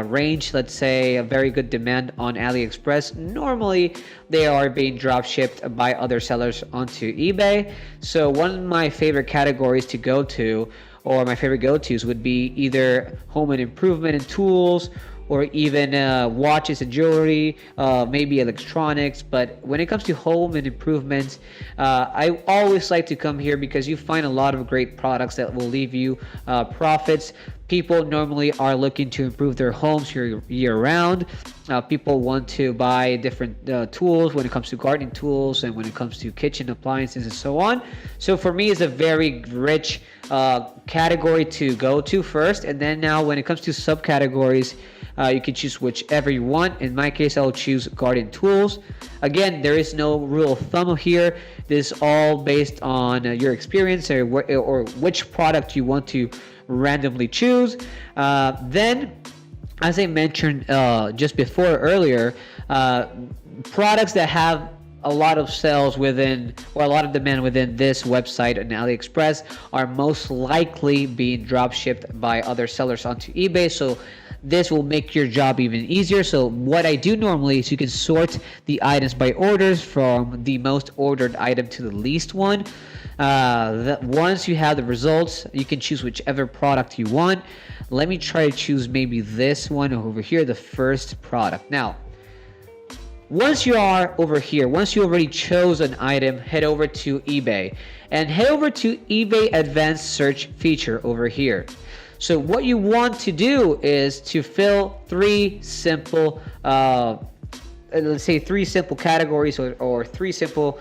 range, let's say a very good demand on AliExpress, normally they are being drop shipped by other sellers onto eBay. So one of my favorite categories to go to, or my favorite go-tos, would be either home and improvement and tools, or even watches and jewelry, maybe electronics. But when it comes to home and improvements, I always like to come here because you find a lot of great products that will leave you profits. People normally are looking to improve their homes year round. People want to buy different tools when it comes to gardening tools and when it comes to kitchen appliances and so on. So for me, it's a very rich category to go to first. And then now when it comes to subcategories, you can choose whichever you want. In my case, I'll choose garden tools. Again, there is no rule of thumb here. This is all based on your experience or which product you want to randomly choose. Then, as I mentioned just before earlier, products that have a lot of sales within, or a lot of demand within this website on AliExpress, are most likely being drop shipped by other sellers onto eBay. So this will make your job even easier. So what I do normally is you can sort the items by orders from the most ordered item to the least one. Once you have the results, you can choose whichever product you want. Let me try to choose maybe this one over here, the first product. Now, once you are over here, once you already chose an item, head over to eBay and head over to eBay Advanced Search feature over here. So what you want to do is to fill three simple, let's say three simple categories or three simple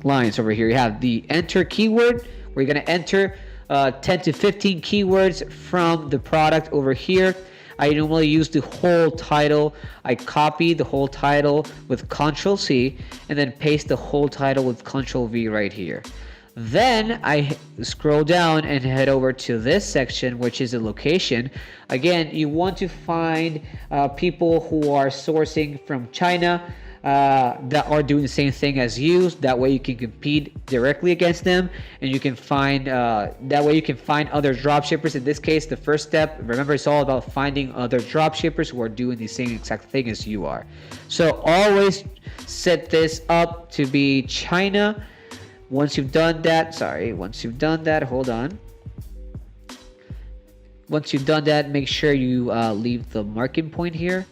lines over here. You have the enter keyword, where you're going to enter 10 to 15 keywords from the product over here. I normally use the whole title. I copy the whole title with Ctrl C and then paste the whole title with Ctrl V right here. Then I scroll down and head over to this section, which is a location. Again, you want to find people who are sourcing from China that are doing the same thing as you. That way you can compete directly against them, and you can find that way you can find other dropshippers. In this case, the first step, remember, it's all about finding other dropshippers who are doing the same exact thing as you are. So always set this up to be China. Once you've done that, hold on. Once you've done that, make sure you leave the marking point here.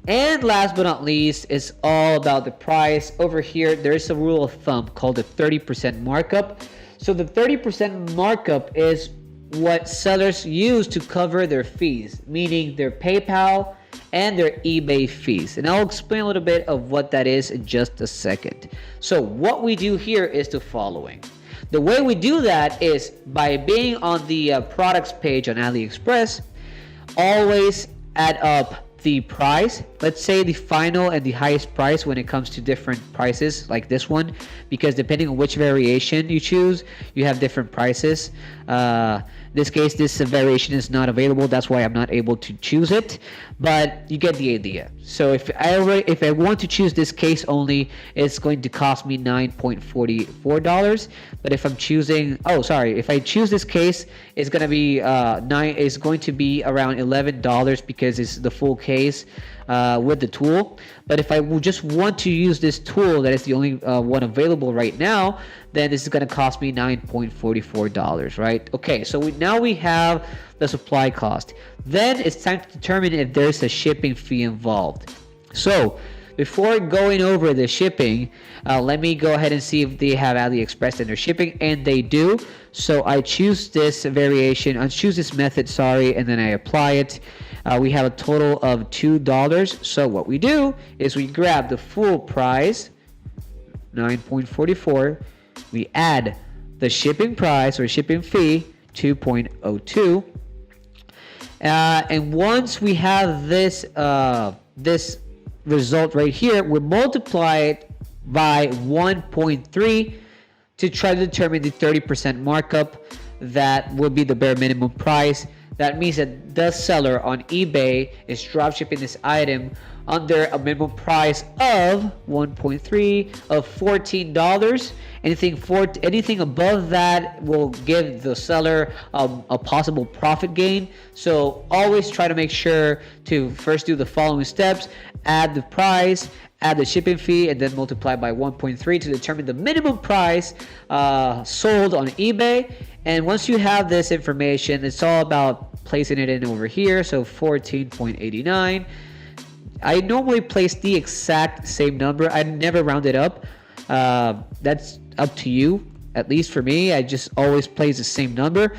And last but not least, it's all about the price. Over here, there is a rule of thumb called the 30% markup. So the 30% markup is what sellers use to cover their fees, meaning their PayPal and their eBay fees. And I'll explain a little bit of what that is in just a second. So what we do here is the following. The way we do that is by being on the products page on AliExpress, always add up the price. Let's say the final and the highest price when it comes to different prices like this one, because depending on which variation you choose, you have different prices. In this case, this variation is not available. That's why I'm not able to choose it, but you get the idea. So if I want to choose this case only, it's going to cost me $9.44. But if I'm choosing, if I choose this case, it's going to be it's going to be around $11 because it's the full case with the tool. But if I just want to use this tool that is the only one available right now, then this is going to cost me $9.44, right? Okay, so now we have the supply cost. Then it's time to determine if there's a shipping fee involved. So before going over the shipping, let me go ahead and see if they have AliExpress in their shipping, and they do. So I choose this variation, I choose this method, and then I apply it. We have a total of $2. So what we do is we grab the full price, $9.44. We add the shipping price or shipping fee, $2.02. And once we have this this result right here, we multiply it by 1.3 to try to determine the 30% markup. That will be the bare minimum price. That means that the seller on eBay is dropshipping this item under a minimum price of 1.3 of $14. Anything above that will give the seller a possible profit gain. So always try to make sure to first do the following steps: add the price, add the shipping fee, and then multiply by 1.3 to determine the minimum price sold on eBay. And once you have this information, it's all about placing it in over here. So 14.89. I normally place the exact same number. I never round it up. That's up to you. At least for me, I just always place the same number.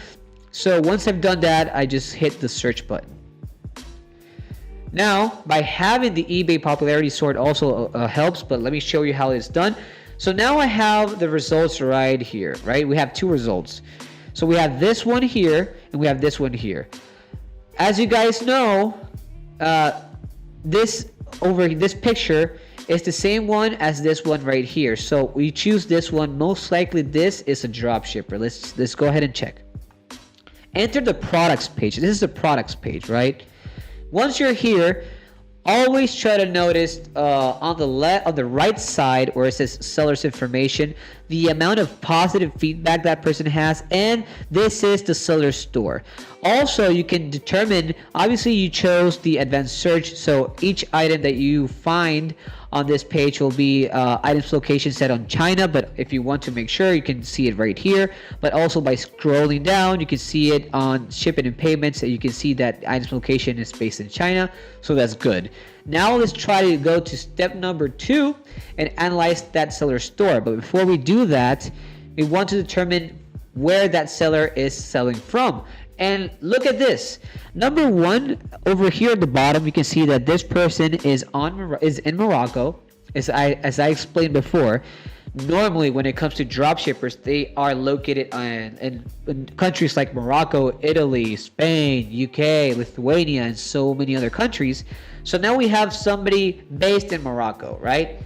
So once I've done that, I just hit the search button. Now, by having the eBay popularity sort also helps, but let me show you how it's done. So now I have the results right here, right? We have two results. So we have this one here, and we have this one here. As you guys know, this picture is the same one as this one right here. So we choose this one. Most likely this is a drop shipper. Let's go ahead and check. Enter the products page. This is the products page, right? Once you're here, always try to notice on the right side where it says seller's information, the amount of positive feedback that person has, and this is the seller's store. Also, you can determine, obviously you chose the advanced search, so each item that you find on this page will be items location set on China, but if you want to make sure, you can see it right here. But also by scrolling down, you can see it on shipping and payments, and you can see that items location is based in China, so that's good. Now let's try to go to step number 2 and analyze that seller store. But before we do that, we want to determine where that seller is selling from. And look at this. Number 1, over here at the bottom, you can see that this person is in Morocco. As I explained before, normally when it comes to drop shippers, they are located in countries like Morocco, Italy, Spain, UK, Lithuania, and so many other countries. So now we have somebody based in Morocco, right?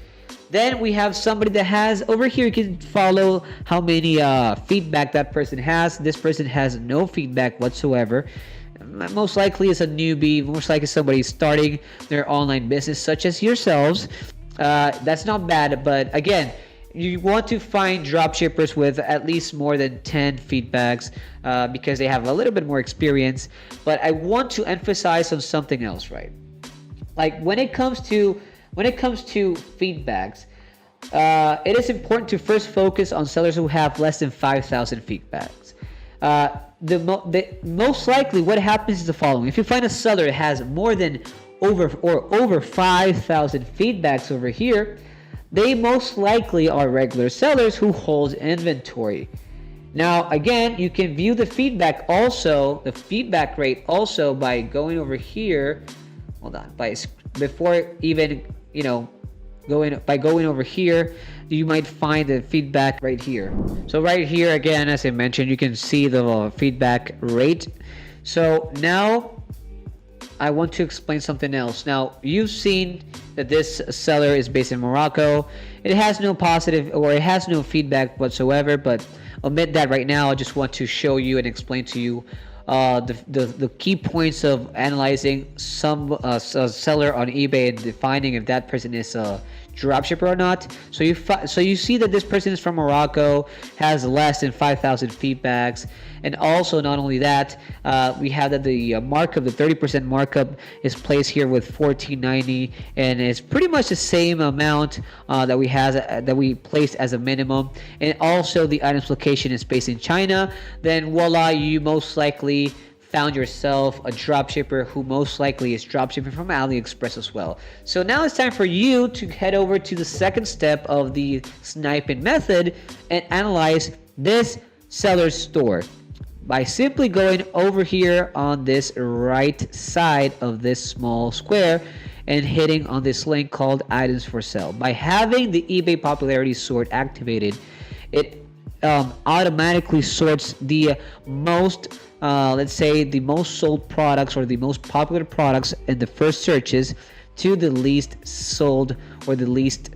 Then we have somebody that has, over here you can follow how many feedback that person has. This person has no feedback whatsoever. Most likely it's a newbie, most likely somebody starting their online business such as yourselves. That's not bad, but again, you want to find dropshippers with at least more than 10 feedbacks because they have a little bit more experience. But I want to emphasize on something else, right? Like when it comes to feedbacks, it is important to first focus on sellers who have less than 5,000 feedbacks. Most likely what happens is the following: if you find a seller that has over 5,000 feedbacks over here, they most likely are regular sellers who hold inventory. Now again, you can view the feedback also, the feedback rate also, by going over here. Hold on, before even going over here, you might find the feedback right here. So right here again, as I mentioned, you can see the feedback rate. So now I want to explain something else. Now you've seen that this seller is based in Morocco. It has no positive, or it has no feedback whatsoever, but omit that right now. I just want to show you and explain to you the key points of analyzing a seller on eBay and defining if that person is a dropshipper or not. So you see that this person is from Morocco, has less than 5,000 feedbacks, and also not only that, we have that the markup, the 30% markup, is placed here with $14.90, and it's pretty much the same amount that we placed as a minimum. And also the items location is based in China. Then voila, you most likely found yourself a dropshipper who most likely is dropshipping from AliExpress as well. So now it's time for you to head over to the second step of the sniping method and analyze this seller's store by simply going over here on this right side of this small square and hitting on this link called items for sale. By having the eBay popularity sort activated, it automatically sorts the most let's say the most sold products or the most popular products in the first searches to the least sold or the least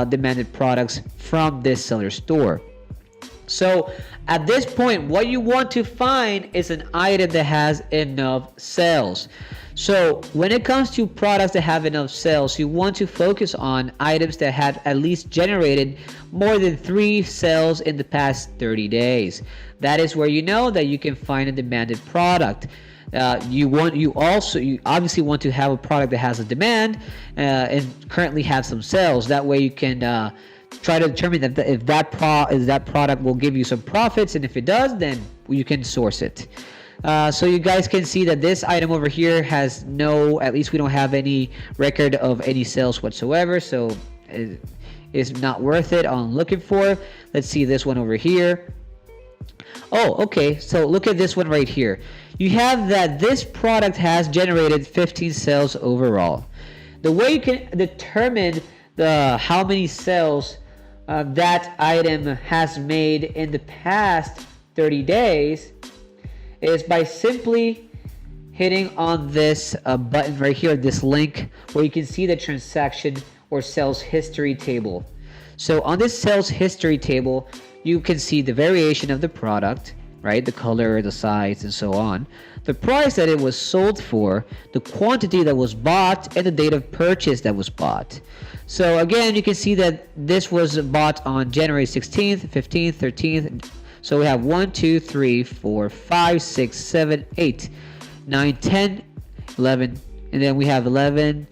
demanded products from this seller store. So at this point, what you want to find is an item that has enough sales. So when it comes to products that have enough sales, you want to focus on items that have at least generated more than 3 sales in the past 30 days. That is where you know that you can find a demanded product. You obviously want to have a product that has a demand and currently have some sales. That way you can try to determine if that product will give you some profits, and if it does, then you can source it. So you guys can see that this item over here has at least we don't have any record of any sales whatsoever, so it's not worth it on looking for. Let's see this one over here. Oh, okay, so look at this one right here. You have that this product has generated 15 sales overall. The way you can determine how many sales that item has made in the past 30 days is by simply hitting on this button right here, this link, where you can see the transaction or sales history table. So on this sales history table, you can see the variation of the product, right? The color, the size, and so on. The price that it was sold for, the quantity that was bought, and the date of purchase that was bought. So again, you can see that this was bought on January 16th, 15th, 13th. So we have 1, 2, 3, 4, 5, 6, 7, 8, 9, 10, 11, and then we have 11,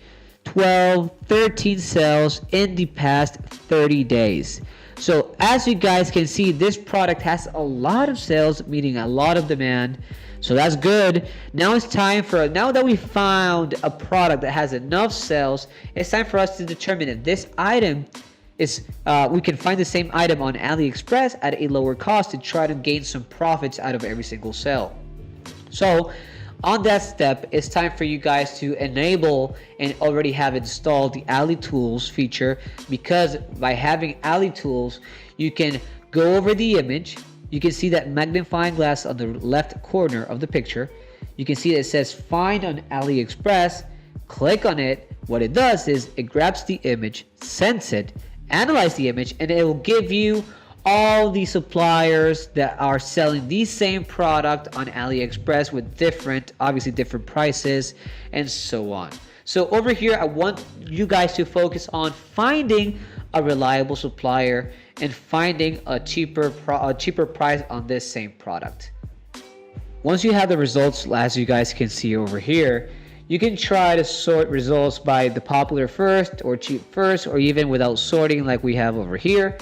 12, 13 sales in the past 30 days. So as you guys can see, this product has a lot of sales, meaning a lot of demand. So that's good. Now it's time now that we found a product that has enough sales, it's time for us to determine if this item we can find the same item on AliExpress at a lower cost to try to gain some profits out of every single sale. So on that step, it's time for you guys to enable and already have installed the Ali Tools feature, because by having Ali Tools, you can go over the image. You can see that magnifying glass on the left corner of the picture. You can see that it says find on AliExpress. Click on it. What it does is it grabs the image, sends it, analyze the image, and it will give you all the suppliers that are selling the same product on AliExpress with obviously different prices and so on. So over here, I want you guys to focus on finding a reliable supplier and finding a cheaper price on this same product. Once you have the results, as you guys can see over here, you can try to sort results by the popular first or cheap first, or even without sorting like we have over here.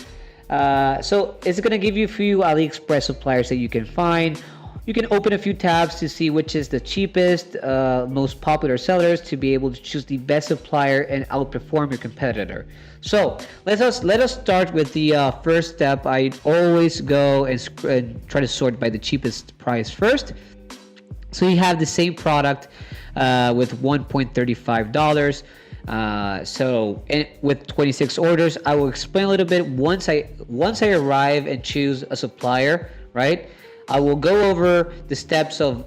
So it's going to give you a few AliExpress suppliers that you can find. You can open a few tabs to see which is the cheapest, most popular sellers, to be able to choose the best supplier and outperform your competitor. So let us start with the first step. I always go and try to sort by the cheapest price first. So you have the same product with $1.35. With 26 orders, I will explain a little bit once I arrive and choose a supplier, right? I will go over the steps of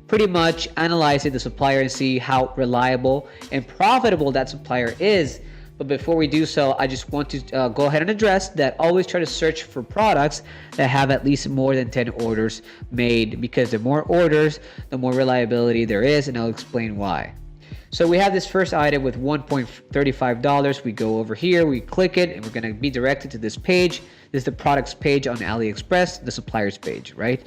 pretty much analyzing the supplier and see how reliable and profitable that supplier is. But before we do so, I just want to go ahead and address that always try to search for products that have at least more than 10 orders made, because the more orders, the more reliability there is, and I'll explain why. So we have this first item with $1.35. We go over here, we click it, and we're going to be directed to this page. This is the products page on AliExpress, the suppliers page, right?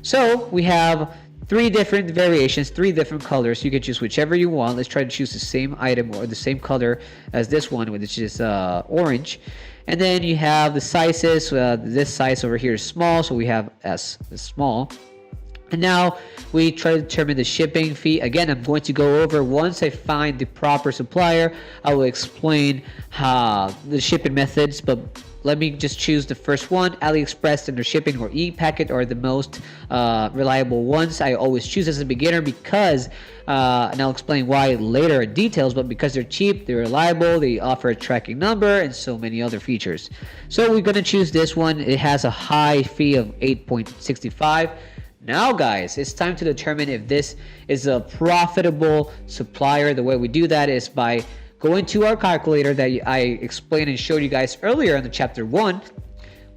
So we have 3 different variations, 3 different colors. You can choose whichever you want. Let's try to choose the same item or the same color as this one, which is orange. And then you have the sizes. This size over here is small, so we have S is small. And now we try to determine the shipping fee. Again, I'm going to go over once I find the proper supplier. I will explain the shipping methods, but let me just choose the first one. AliExpress Standard Shipping or ePacket are the most reliable ones. I always choose as a beginner because, and I'll explain why later in details, but because they're cheap, they're reliable, they offer a tracking number, and so many other features. So we're going to choose this one. It has a high fee of $8.65. Now guys, it's time to determine if this is a profitable supplier. The way we do that is by going to our calculator that I explained and showed you guys earlier in the chapter 1.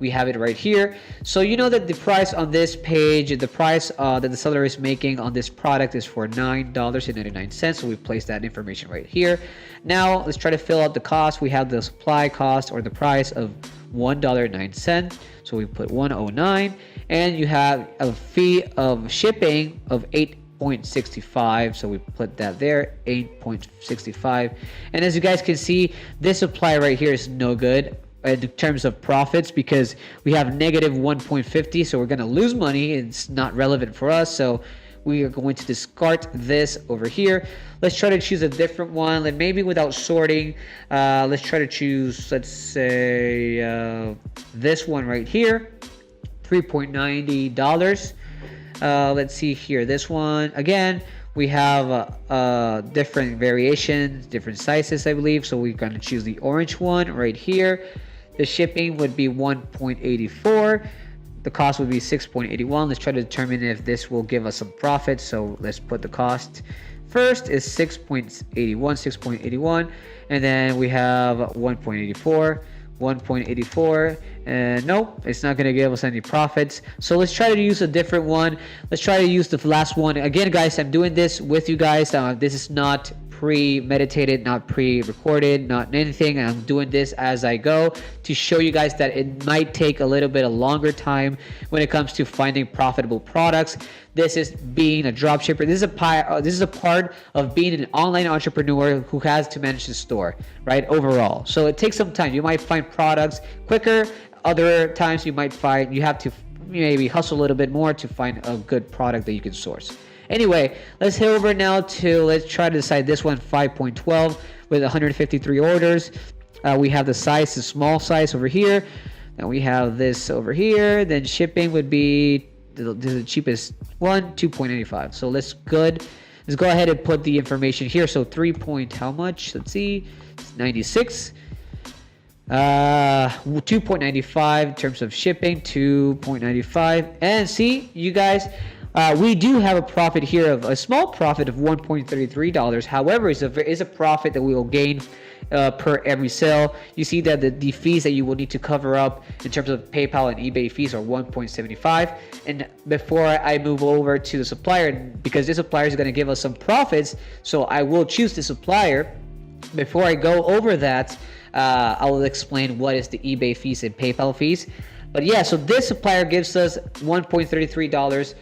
we have it right here. So you know that the price on this page, the price that the seller is making on this product is for $9.99. So we place that information right here. Now let's try to fill out the cost. We have the supply cost or the price of $1.09. So we put 109, and you have a fee of shipping of 8.65, so we put that there, 8.65. And as you guys can see, this supply right here is no good in terms of profits because we have negative 1.50, so we're going to lose money. It's not relevant for us, so we are going to discard this over here. Let's try to choose a different one, like maybe without sorting. Let's try to choose, let's say this one right here, $3.90. Let's see here, this one again, we have different variations, different sizes, I believe. So we're going to choose the orange one right here. The shipping would be 1.84. The cost would be 6.81. Let's try to determine if this will give us some profit. So let's put the cost first is 6.81, and then we have 1.84, and nope, it's not going to give us any profits. So let's try to use a different one. Let's try to use the last one again, guys. I'm doing this with you guys. This is not pre-meditated, not pre-recorded, not anything. I'm doing this as I go to show you guys that it might take a little bit of longer time when it comes to finding profitable products. This is being a dropshipper. This is a part of being an online entrepreneur who has to manage the store, right? Overall, so it takes some time. You might find products quicker. Other times you might find you have to maybe hustle a little bit more to find a good product that you can source. Anyway, let's head over now to, let's try to decide this one, 5.12 with 153 orders. We have the size, the small size over here. And we have this over here. Then shipping would be the cheapest one, 2.85. So let's go ahead and put the information here. So 3 point, how much? Let's see, it's 96. 2.95 in terms of shipping, 2.95. And see, you guys, we do have a profit here of a small profit of $1.33. However, it's a profit that we will gain per every sale. You see that the fees that you will need to cover up in terms of PayPal and eBay fees are 1.75. And before I move over to the supplier, because this supplier is going to give us some profits, so I will choose the supplier. Before I go over that, I will explain what is the eBay fees and PayPal fees. But yeah, so this supplier gives us $1.33.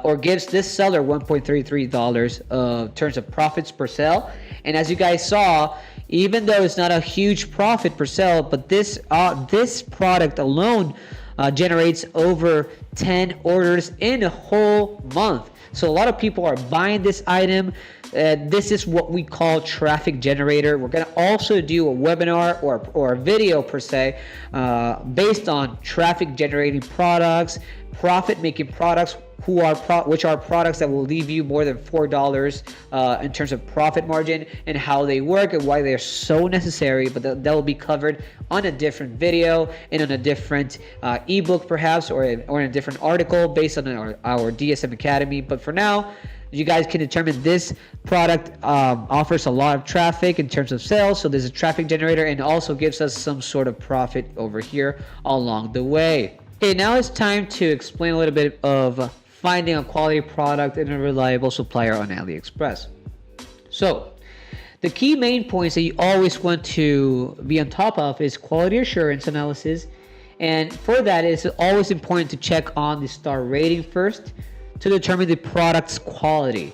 Or gives this seller $1.33 in terms of profits per sale. And as you guys saw, even though it's not a huge profit per sale, but this product alone generates over 10 orders in a whole month. So a lot of people are buying this item. This is what we call traffic generator. We're going to also do a webinar or a video per se based on traffic generating products, profit making products, which are products that will leave you more than $4 in terms of profit margin, and how they work and why they're so necessary. But that will be covered on a different video and on a different ebook perhaps, or in a different article based on our DSM Academy. But for now, you guys can determine this product offers a lot of traffic in terms of sales. So there's a traffic generator and also gives us some sort of profit over here along the way. Okay, now it's time to explain a little bit of finding a quality product and a reliable supplier on AliExpress. So the key main points that you always want to be on top of is quality assurance analysis. And for that, it's always important to check on the star rating first to determine the product's quality.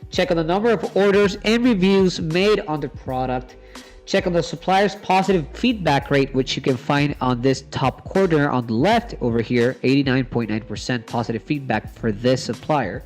Check on the number of orders and reviews made on the product. Check on the supplier's positive feedback rate, which you can find on this top corner on the left over here, 89.9% positive feedback for this supplier.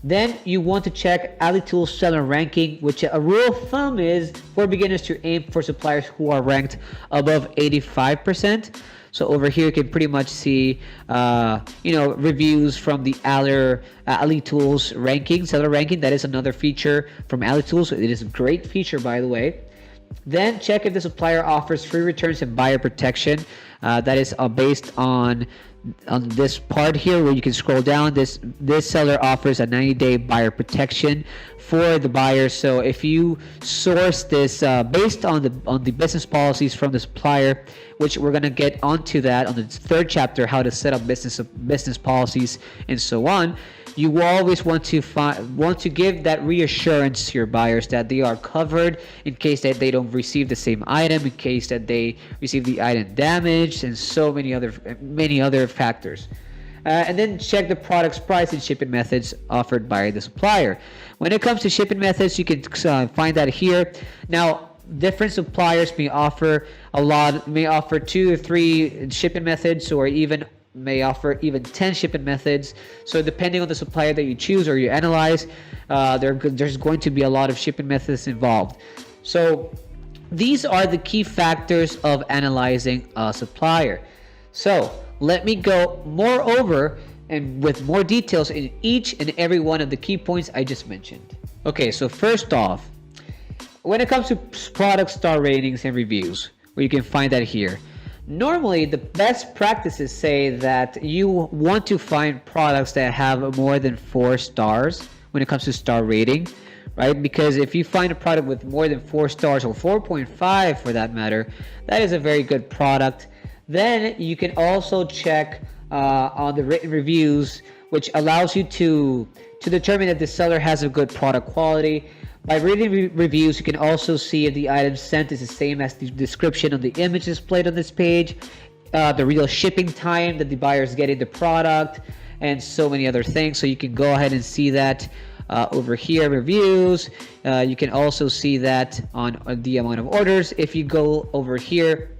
Then you want to check AliTool's seller ranking, which a rule of thumb is for beginners to aim for suppliers who are ranked above 85%. So over here you can pretty much see reviews from the AliTool's ranking, seller ranking. That is another feature from AliTools. So it is a great feature, by the way. Then check if the supplier offers free returns and buyer protection. That is based on on this part here where you can scroll down, this seller offers a 90-day buyer protection for the buyer. So if you source this based on the business policies from the supplier, which we're gonna get onto that on the third chapter, how to set up business policies and so on, you will always want to give that reassurance to your buyers that they are covered in case that they don't receive the same item, in case that they receive the item damaged, and so many other factors. And then check the product's price and shipping methods offered by the supplier. When it comes to shipping methods, you can find that here. Now, different suppliers may offer 2 or 3 shipping methods, or even may offer even 10 shipping methods. So depending on the supplier that you choose or you analyze, there's going to be a lot of shipping methods involved. So these are the key factors of analyzing a supplier. So let me go more over and with more details in each and every one of the key points I just mentioned. Okay, so first off, when it comes to product star ratings and reviews, where you can find that here, normally the best practices say that you want to find products that have more than 4 stars when it comes to star rating, right? Because if you find a product with more than 4 stars, or 4.5 for that matter, that is a very good product. Then you can also check on the written reviews, which allows you to determine if the seller has a good product quality. By reading reviews, you can also see if the item sent is the same as the description on the image displayed on this page, the real shipping time that the buyer is getting the product, and so many other things. So you can go ahead and see that over here, reviews. You can also see that on the amount of orders. If you go over here,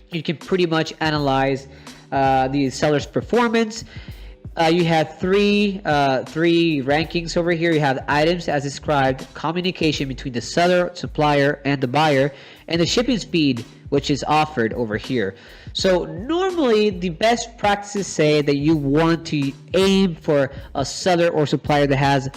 you can pretty much analyze the seller's performance. You have three rankings over here. You have items as described, communication between the seller, supplier, and the buyer, and the shipping speed, which is offered over here. So normally the best practices say that you want to aim for a seller or supplier that has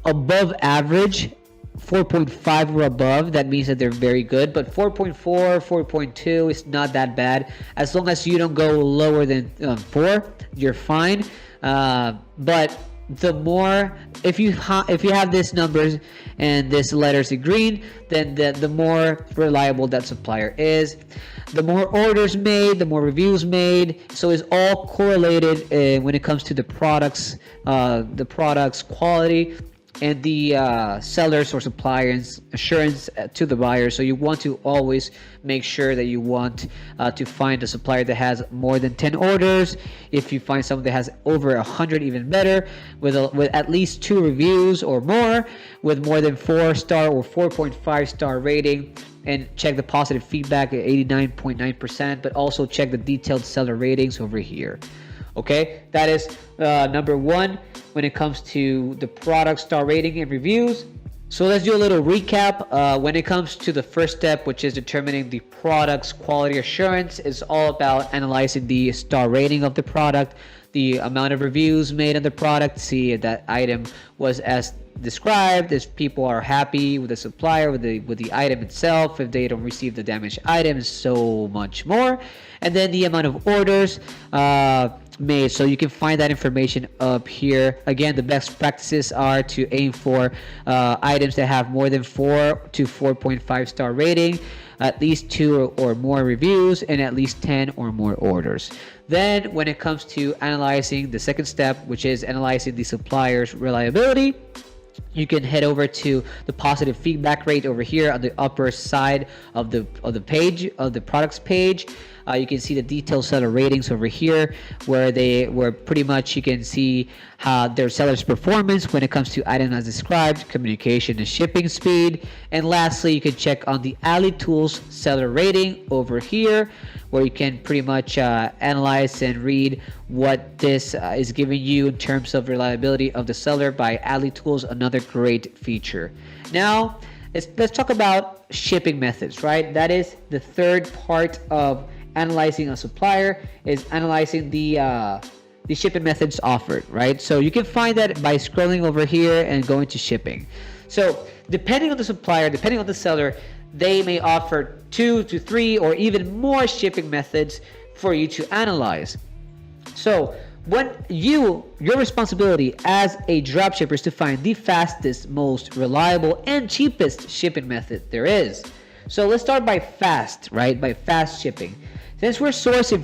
above average 4.5 or above. That means that they're very good, but 4.4, 4.2 is not that bad. As long as you don't go lower than 4, you're fine. But the more, if you have these numbers and this letters in green, then the more reliable that supplier is. The more orders made, the more reviews made. So it's all correlated when it comes to the product's quality and the seller's or supplier's assurance to the buyer. So you want to always make sure that you want to find a supplier that has more than 10 orders. If you find someone that has over 100, even better, with at least 2 reviews or more, with more than 4-star or 4.5 star rating, and check the positive feedback at 89.9%, but also check the detailed seller ratings over here. Okay, that is number 1 when it comes to the product star rating and reviews. So let's do a little recap. When it comes to the first step, which is determining the product's quality assurance, is all about analyzing the star rating of the product, the amount of reviews made on the product, see if that item was as described, if people are happy with the supplier, with the item itself, if they don't receive the damaged item, and so much more. And then the amount of orders made. So you can find that information up here. Again, the best practices are to aim for items that have more than 4 to 4.5 star rating, at least 2 or more reviews, and at least 10 or more orders. Then when it comes to analyzing the second step, which is analyzing the supplier's reliability, you can head over to the positive feedback rate over here on the upper side of the page, of the products page. You can see the detailed seller ratings over here, where pretty much you can see how their seller's performance when it comes to items as described, communication and shipping speed. And lastly, you can check on the AliTools seller rating over here, where you can pretty much analyze and read what this is giving you in terms of reliability of the seller by AliTools, another great feature. Now, let's talk about shipping methods, right? That is the third part of analyzing a supplier, is analyzing the shipping methods offered, right? So you can find that by scrolling over here and going to shipping. So depending on the supplier, depending on the seller, they may offer 2 to 3 or even more shipping methods for you to analyze. So your responsibility as a dropshipper is to find the fastest, most reliable, and cheapest shipping method there is. So let's start by fast, right? By fast shipping. Since we're sourcing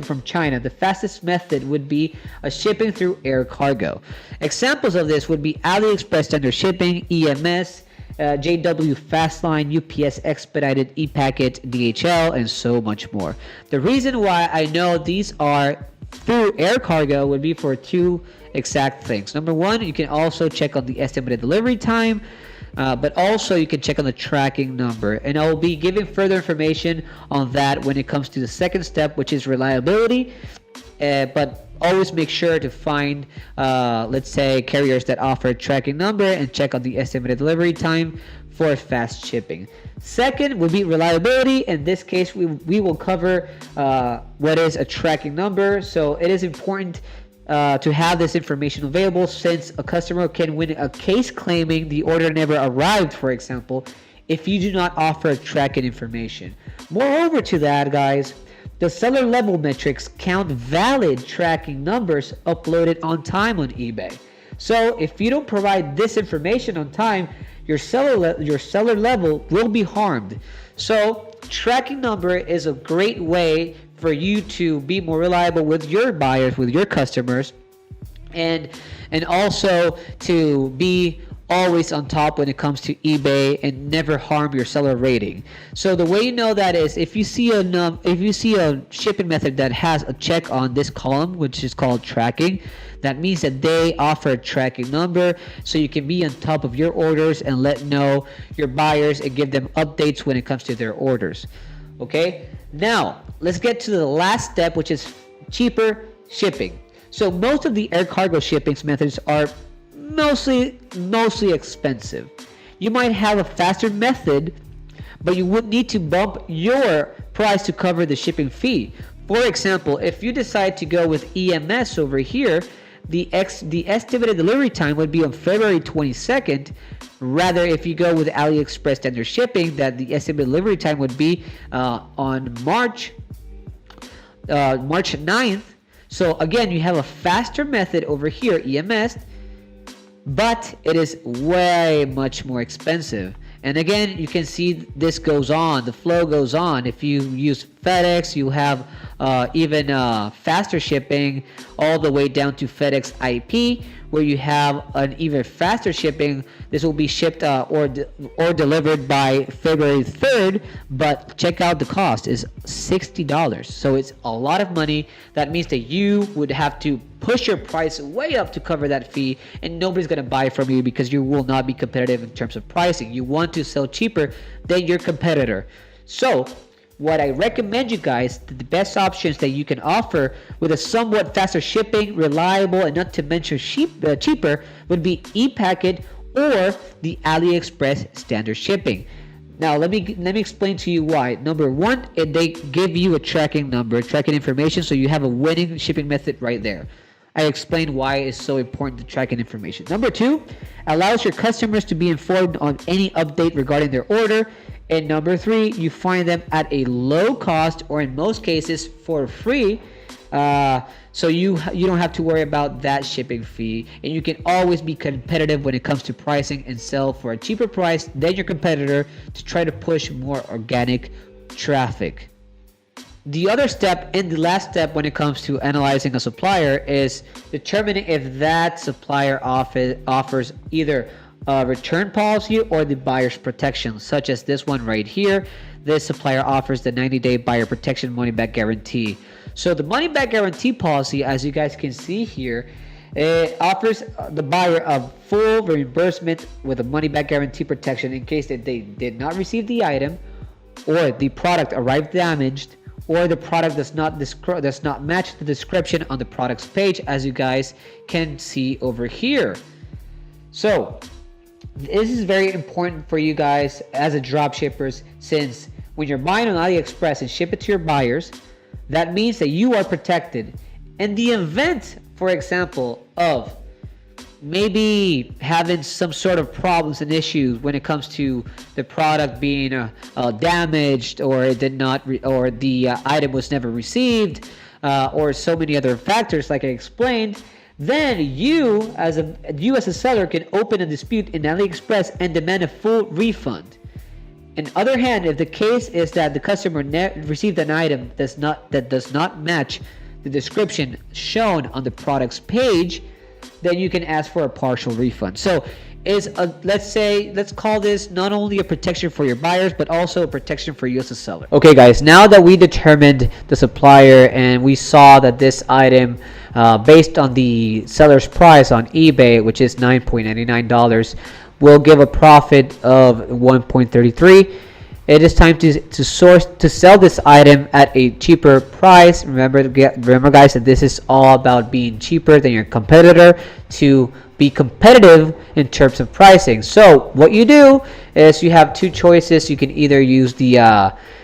from China, the fastest method would be a shipping through air cargo. Examples of this would be AliExpress standard shipping, EMS, JW Fastline, UPS Expedited, ePacket, DHL, and so much more. The reason why I know these are through air cargo would be for two exact things. Number one, you can also check on the estimated delivery time, but also you can check on the tracking number. And I will be giving further information on that when it comes to the second step, which is reliability. But always make sure to find, let's say, carriers that offer a tracking number and check on the estimated delivery time for fast shipping. Second would be reliability. In this case, we will cover what is a tracking number. So it is important to have this information available, since a customer can win a case claiming the order never arrived, for example, if you do not offer tracking information. Moreover to that, guys, the seller level metrics count valid tracking numbers uploaded on time on eBay. So if you don't provide this information on time, your seller level will be harmed. So tracking number is a great way for you to be more reliable with your buyers, with your customers, and also to be always on top when it comes to eBay and never harm your seller rating. So the way you know that is if you see a shipping method that has a check on this column, which is called tracking, that means that they offer a tracking number, so you can be on top of your orders and let know your buyers and give them updates when it comes to their orders. Okay, now let's get to the last step, which is cheaper shipping. So most of the air cargo shipping methods are mostly expensive. You might have a faster method, but you would need to bump your price to cover the shipping fee. For example, if you decide to go with EMS over here, the estimated delivery time would be on February 22nd. Rather, if you go with AliExpress standard shipping, that the estimated delivery time would be on March 9th. So again, you have a faster method over here, EMS, but it is way much more expensive. And again, you can see this goes on, the flow goes on. If you use FedEx, you have even faster shipping all the way down to FedEx IP, where you have an even faster shipping. This will be shipped or delivered by February 3rd, but check out the cost is $60. So it's a lot of money. That means that you would have to push your price way up to cover that fee, and nobody's going to buy from you because you will not be competitive in terms of pricing. You want to sell cheaper than your competitor. So what I recommend you guys, the best options that you can offer with a somewhat faster shipping, reliable, and not to mention cheaper, would be ePacket or the AliExpress standard shipping. Now let me explain to you why. Number one, they give you a tracking number, tracking information, so you have a winning shipping method right there. I explained why it's so important to tracking information. Number two, allows your customers to be informed on any update regarding their order. And number three, you find them at a low cost, or in most cases for free, so you don't have to worry about that shipping fee, and you can always be competitive when it comes to pricing and sell for a cheaper price than your competitor to try to push more organic traffic. The other step and the last step when it comes to analyzing a supplier is determining if that supplier offers either a return policy or the buyer's protection, such as this one right here. This supplier offers the 90-day buyer protection money back guarantee. So the money back guarantee policy, as you guys can see here, it offers the buyer a full reimbursement with a money back guarantee protection in case that they did not receive the item, or the product arrived damaged, or the product does not match the description on the product's page, as you guys can see over here. So this is very important for you guys as a drop shippers, since when you're buying on AliExpress and ship it to your buyers, that means that you are protected. In the event, for example, of maybe having some sort of problems and issues when it comes to the product being damaged, or it did not or the item was never received, or so many other factors like I explained, then you as a seller can open a dispute in AliExpress and demand a full refund. On the other hand, if the case is that the customer received an item that does not match the description shown on the product's page, then you can ask for a partial refund. So let's call this not only a protection for your buyers, but also a protection for you as a seller. Okay guys, now that we determined the supplier and we saw that this item based on the seller's price on eBay, which is $9.99, will give a profit of $1.33. It is time to sell this item at a cheaper price. Remember guys, that this is all about being cheaper than your competitor to be competitive in terms of pricing. So what you do is you have two choices. You can either use the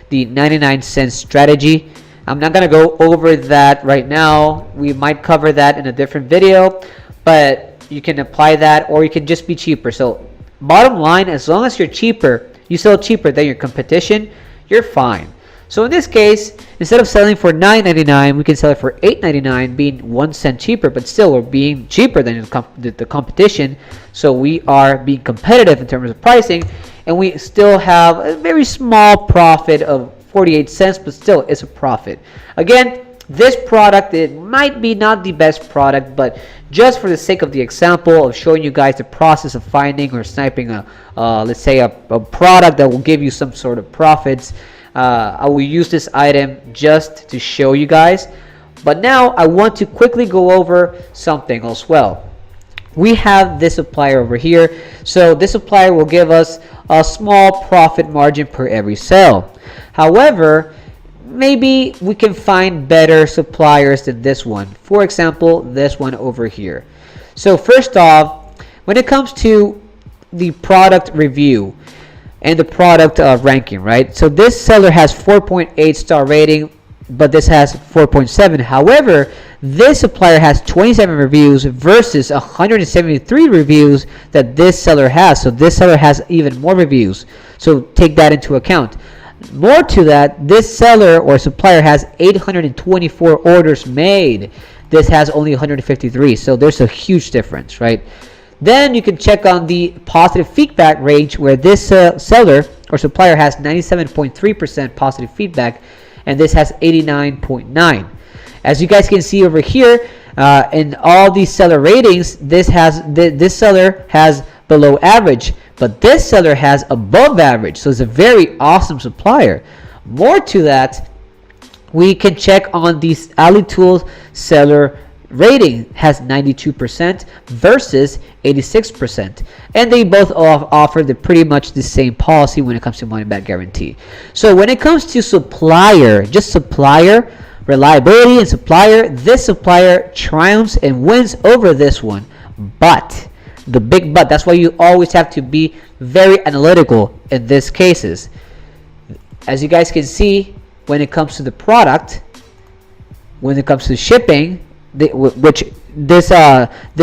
99-cent strategy. I'm not gonna go over that right now. We might cover that in a different video, but you can apply that, or you can just be cheaper. So bottom line, as long as you're cheaper, you sell cheaper than your competition, you're fine. So in this case, instead of selling for $9.99, we can sell it for $8.99, being 1 cent cheaper, but still we're being cheaper than the competition. So we are being competitive in terms of pricing, and we still have a very small profit of 48 cents, but still it's a profit. Again, this product, it might be not the best product, but just for the sake of the example of showing you guys the process of finding or sniping let's say a product that will give you some sort of profits, I will use this item just to show you guys. But now I want to quickly go over something as well. We have this supplier over here. So this supplier will give us a small profit margin per every sale. However, maybe we can find better suppliers than this one. For example, this one over here. So first off, when it comes to the product review and the product ranking, right? So this seller has 4.8 star rating, but this has 4.7. However, this supplier has 27 reviews versus 173 reviews that this seller has. So this seller has even more reviews. So take that into account. More to that, this seller or supplier has 824 orders made. This has only 153. So there's a huge difference, right? Then you can check on the positive feedback range, where this seller or supplier has 97.3% positive feedback, and this has 89.9. As you guys can see over here, in all these seller ratings, this seller has below average, but this seller has above average. So it's a very awesome supplier. More to that, we can check on these AliTools seller rating has 92% versus 86%, and they both offer pretty much the same policy when it comes to money back guarantee. So when it comes to supplier, just supplier reliability and supplier, this supplier triumphs and wins over this one. But the big but, that's why you always have to be very analytical in these cases. As you guys can see, when it comes to the product, when it comes to shipping, which this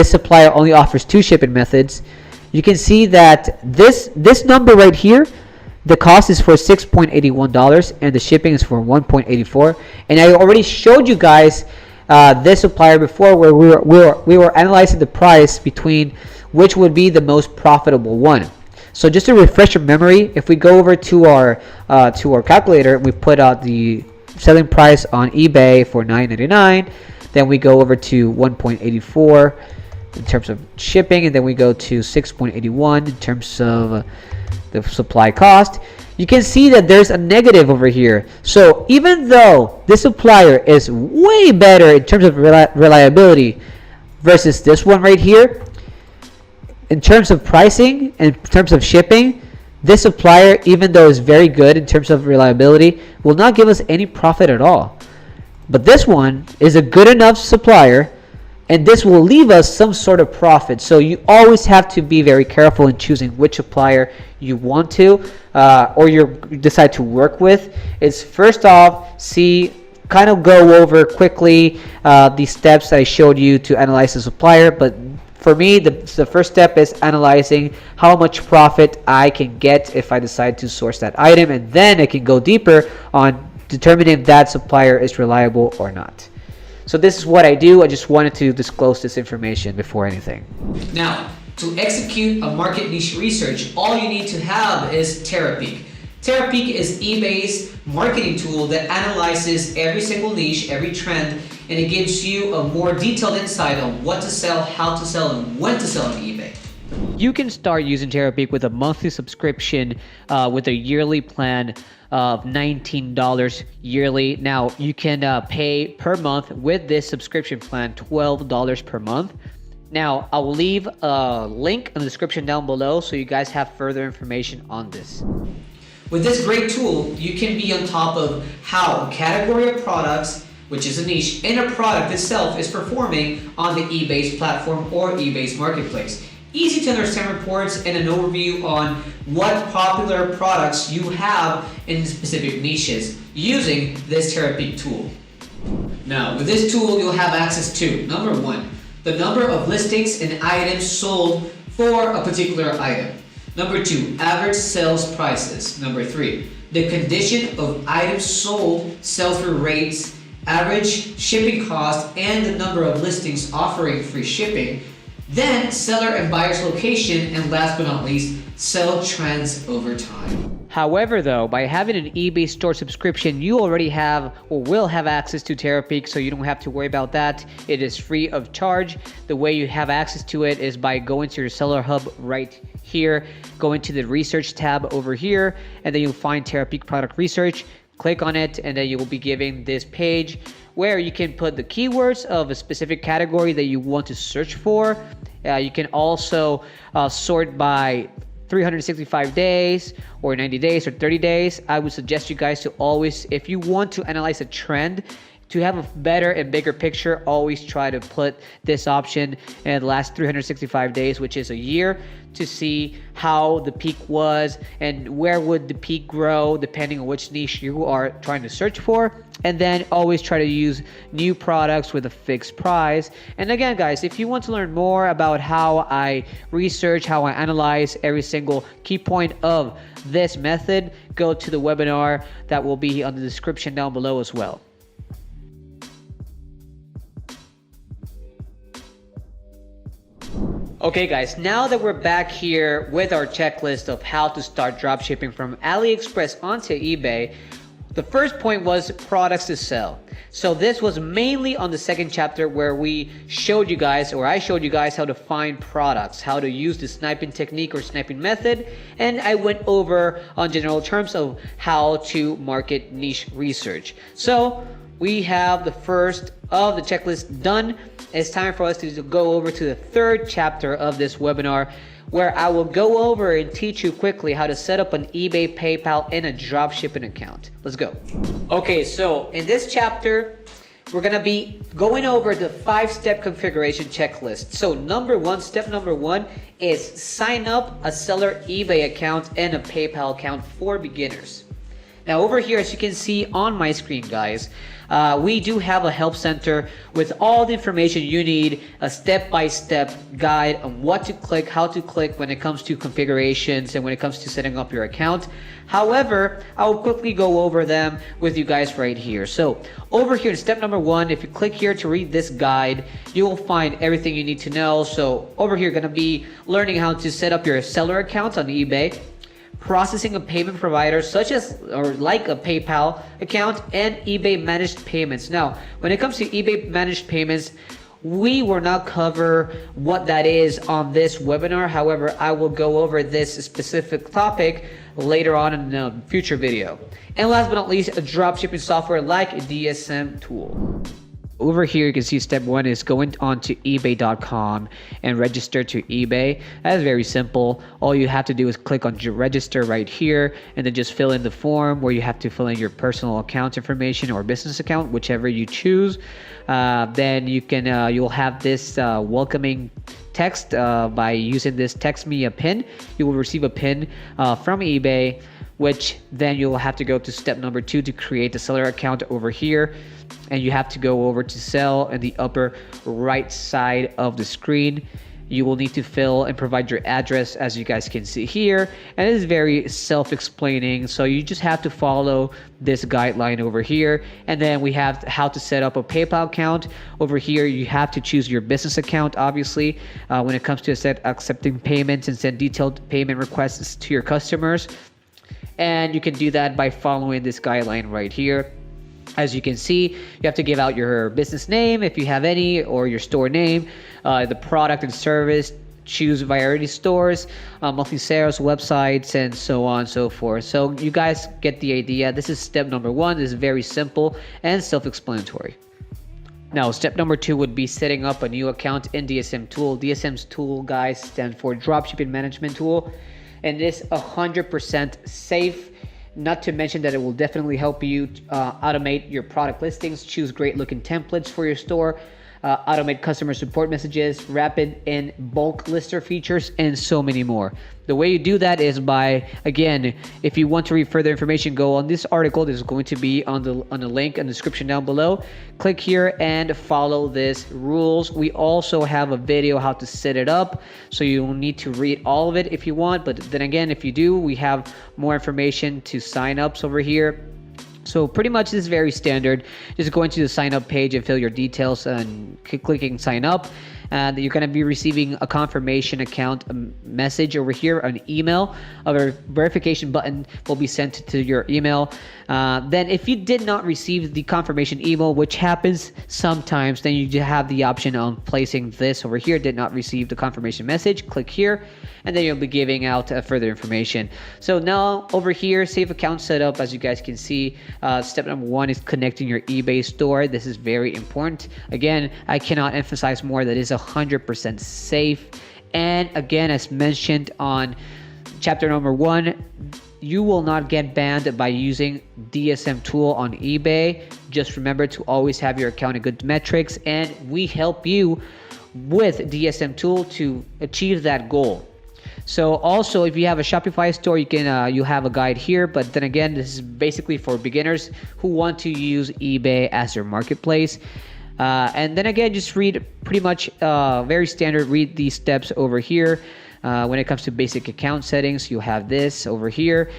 supplier only offers 2 shipping methods, you can see that this number right here, the cost is for $6.81 and the shipping is for $1.84. And I already showed you guys this supplier before, where we were analyzing the price between which would be the most profitable one. So just to refresh your memory, if we go over to our calculator, we put out the selling price on eBay for $9.99. Then we go over to 1.84 in terms of shipping, and then we go to 6.81 in terms of the supply cost. You can see that there's a negative over here. So even though this supplier is way better in terms of reliability versus this one right here, in terms of pricing and in terms of shipping, this supplier, even though is very good in terms of reliability, will not give us any profit at all. But this one is a good enough supplier, and this will leave us some sort of profit. So you always have to be very careful in choosing which supplier you want to or you decide to work with. Is first off, kind of go over quickly the steps I showed you to analyze the supplier. But for me, the first step is analyzing how much profit I can get if I decide to source that item, and then I can go deeper on determining if that supplier is reliable or not. So this is what I do. I just wanted to disclose this information before anything. Now, to execute a market niche research, all you need to have is Terapeak. Terapeak is eBay's marketing tool that analyzes every single niche, every trend, and it gives you a more detailed insight on what to sell, how to sell, and when to sell on eBay. You can start using Terapeak with a monthly subscription with a yearly plan of $19 yearly. Now, you can pay per month with this subscription plan $12 per month. Now, I'll leave a link in the description down below so you guys have further information on this. With this great tool, you can be on top of how a category of products, which is a niche, and a product itself is performing on the eBay's platform or eBay's marketplace. Easy to understand reports and an overview on what popular products you have in specific niches using this Terapeak tool. Now, with this tool, you'll have access to, number one, the number of listings and items sold for a particular item. Number two, average sales prices. Number three, the condition of items sold, sell-through rates, average shipping cost, and the number of listings offering free shipping. Then seller and buyer's location, and last but not least, sell trends over time. However, though, by having an eBay store subscription, you already have or will have access to Terapeak, so you don't have to worry about that. It is free of charge. The way you have access to it is by going to your Seller Hub right here, going to the Research tab over here, and then you'll find Terapeak Product Research. Click on it, and then you will be given this page where you can put the keywords of a specific category that you want to search for. You can also sort by 365 days or 90 days or 30 days. I would suggest you guys to always, if you want to analyze a trend, to have a better and bigger picture, always try to put this option in the last 365 days, which is a year, to see how the peak was and where would the peak grow depending on which niche you are trying to search for. And then always try to use new products with a fixed price. And again, guys, if you want to learn more about how I research, how I analyze every single key point of this method, go to the webinar that will be on the description down below as well. Okay guys, now that we're back here with our checklist of how to start dropshipping from AliExpress onto eBay, the first point was products to sell. So this was mainly on the second chapter where we showed you guys, or I showed you guys how to find products, how to use the sniping technique or sniping method, and I went over on general terms of how to market niche research. So we have the first of the checklist done. It's time for us to go over to the third chapter of this webinar, where I will go over and teach you quickly how to set up an eBay, PayPal, and a dropshipping account. Let's go. Okay, so in this chapter, we're gonna be going over the 5-step configuration checklist. So step number one is sign up a seller eBay account and a PayPal account for beginners. Now over here, as you can see on my screen, guys, we do have a help center with all the information you need, a step-by-step guide on what to click, how to click when it comes to configurations and when it comes to setting up your account. However, I will quickly go over them with you guys right here. So over here in step number one, if you click here to read this guide, you will find everything you need to know. So over here, you're gonna be learning how to set up your seller account on eBay, processing a payment provider such as or like a PayPal account, and eBay managed payments. Now, when it comes to eBay managed payments, we will not cover what that is on this webinar. However, I will go over this specific topic later on in a future video. And last but not least, a dropshipping software like a DSM tool. Over here, you can see step one is going on to ebay.com and register to eBay. That is very simple. All you have to do is click on register right here and then just fill in the form where you have to fill in your personal account information or business account, whichever you choose. Then you can you'll have this welcoming text by using this text me a pin. You will receive a pin from eBay, which then you'll have to go to step number two to create the seller account over here. And you have to go over to sell in the upper right side of the screen. You will need to fill and provide your address, as you guys can see here, and it is very self-explaining, so you just have to follow this guideline over here. And then we have how to set up a PayPal account. Over here you have to choose your business account, obviously, when it comes to accepting payments and send detailed payment requests to your customers. And you can do that by following this guideline right here. As you can see, you have to give out your business name if you have any, or your store name, the product and service, choose variety stores, monthly sales, websites, and so on and so forth. So you guys get the idea. This is step number 1. This is very simple and self-explanatory. Now, step number 2 would be setting up a new account in DSM Tool. DSM's tool, guys, stand for Dropshipping Management Tool, and it is 100% safe. Not to mention that it will definitely help you automate your product listings, choose great looking templates for your store, automate customer support messages, rapid and bulk lister features, and so many more. The way you do that is by, again, if you want to read further information, go on this article. This is going to be on the link in the description down below. Click here and follow this rules. We also have a video how to set it up, so you will need to read all of it if you want. But then again, if you do, we have more information to sign ups over here. So pretty much this is very standard. Just go into the sign up page and fill your details and clicking sign up. And you're going to be receiving a confirmation account message over here, an email. A verification button will be sent to your email. Then if you did not receive the confirmation email, which happens sometimes, then you have the option on placing this over here, did not receive the confirmation message. Click here, and then you'll be giving out further information. So now over here, save account setup. As you guys can see, step number 1 is connecting your eBay store. This is very important. Again, I cannot emphasize more that it's 100% safe. And again, as mentioned on chapter number 1, you will not get banned by using DSM Tool on eBay. Just remember to always have your account in good metrics, and we help you with DSM Tool to achieve that goal. So also, if you have a Shopify store, you can you have a guide here. But then again, this is basically for beginners who want to use eBay as their marketplace. And then again, just read pretty much very standard. Read these steps over here. When it comes to basic account settings, you have this over here,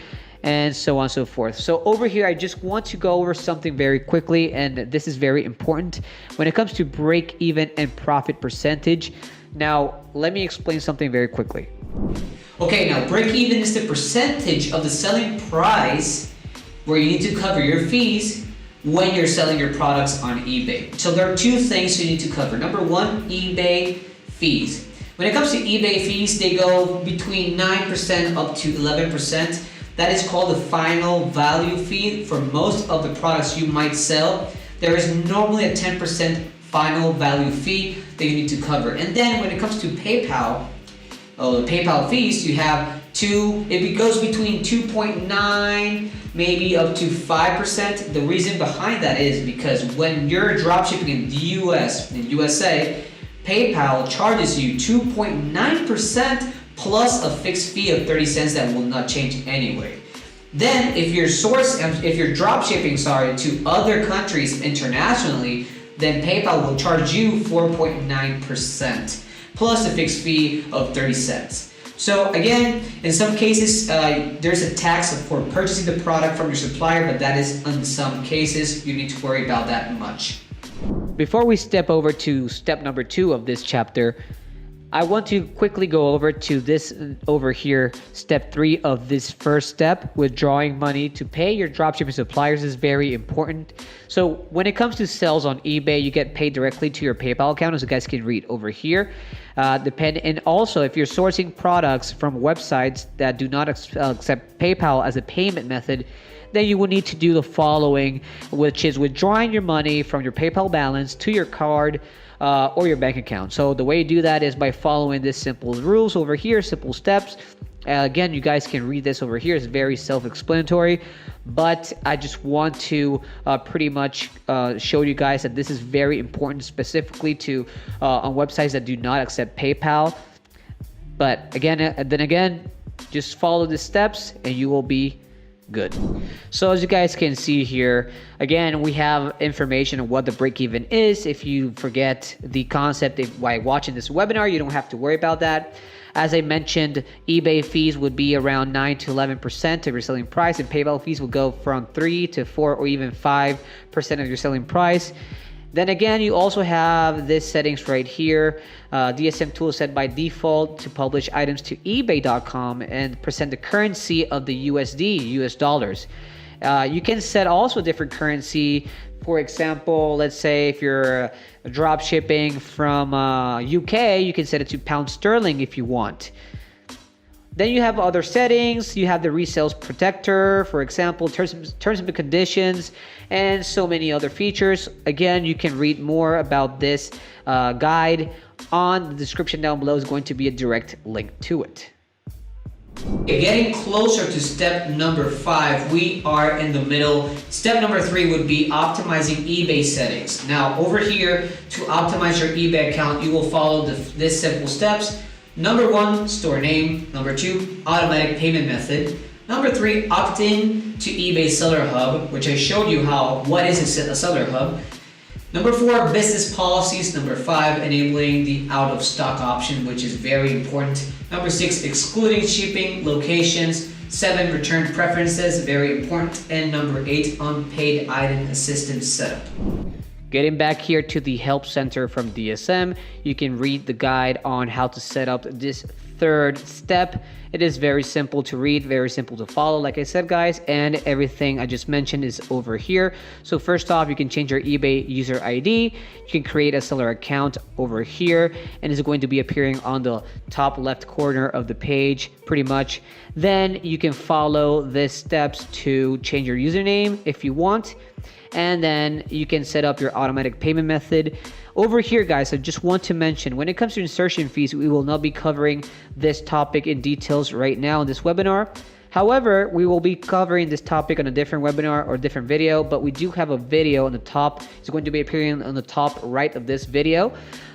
and so on and so forth. So over here, I just want to go over something very quickly, and this is very important when it comes to break even and profit percentage. Now, let me explain something very quickly. Okay, now break even is the percentage of the selling price where you need to cover your fees when you're selling your products on eBay. So there are 2 things you need to cover. Number 1, eBay fees. When it comes to eBay fees, they go between 9% up to 11%. That is called the final value fee for most of the products you might sell. There is normally a 10% final value fee that you need to cover. And then when it comes to PayPal, the PayPal fees, you have it goes between 2.9 maybe up to 5%. The reason behind that is because when you're dropshipping in the USA, PayPal charges you 2.9% plus a fixed fee of 30 cents that will not change anyway. Then if you're dropshipping to other countries internationally, then PayPal will charge you 4.9% plus a fixed fee of 30 cents. So again, in some cases, there's a tax for purchasing the product from your supplier, but that is in some cases, you need to worry about that much. Before we step over to step number 2 of this chapter, I want to quickly go over to this over here, step 3 of this first step. Withdrawing money to pay your dropshipping suppliers is very important. So when it comes to sales on eBay, you get paid directly to your PayPal account, as you guys can read over here. And also, if you're sourcing products from websites that do not accept PayPal as a payment method, then you will need to do the following, which is withdrawing your money from your PayPal balance to your card or your bank account. So the way you do that is by following this simple rules over here, simple steps. Again, you guys can read this over here. It's very self-explanatory, but I just want to pretty much show you guys that this is very important, specifically to on websites that do not accept PayPal. But again, just follow the steps and you will be good. So as you guys can see here, again, we have information on what the break-even is. If you forget the concept by watching this webinar, you don't have to worry about that. As I mentioned, eBay fees would be around 9 to 11% of your selling price, and PayPal fees will go from 3 to 4 or even 5% of your selling price. Then again, you also have this settings right here. DSM Tool set by default to publish items to eBay.com and present the currency of the USD, US dollars. You can set also different currency. For example, let's say if you're drop shipping from UK, you can set it to pound sterling if you want. Then you have other settings. You have the resales protector, for example, terms and conditions, and so many other features. Again, you can read more about this guide on the description down below. Is going to be a direct link to it. Getting closer to step number 5, we are in the middle. Step number 3 would be optimizing eBay settings. Now, over here, to optimize your eBay account, you will follow this simple steps. Number 1, store name. Number 2, automatic payment method. Number 3, opt in to eBay Seller Hub, which I showed you what is a Seller Hub. Number 4, business policies. Number 5, enabling the out of stock option, which is very important. Number 6, excluding shipping locations. 7, return preferences, very important. And number 8, unpaid item assistance setup. Getting back here to the help center from DSM, you can read the guide on how to set up this third step. It is very simple to read, very simple to follow, like I said, guys, and everything I just mentioned is over here. So first off, you can change your eBay user ID. You can create a seller account over here, and it's going to be appearing on the top left corner of the page, pretty much. Then you can follow these steps to change your username if you want. And then you can set up your automatic payment method. Over here, guys, I just want to mention, when it comes to insertion fees, we will not be covering this topic in details right now in this webinar. However, we will be covering this topic on a different webinar or different video, but we do have a video on the top. It's going to be appearing on the top right of this video.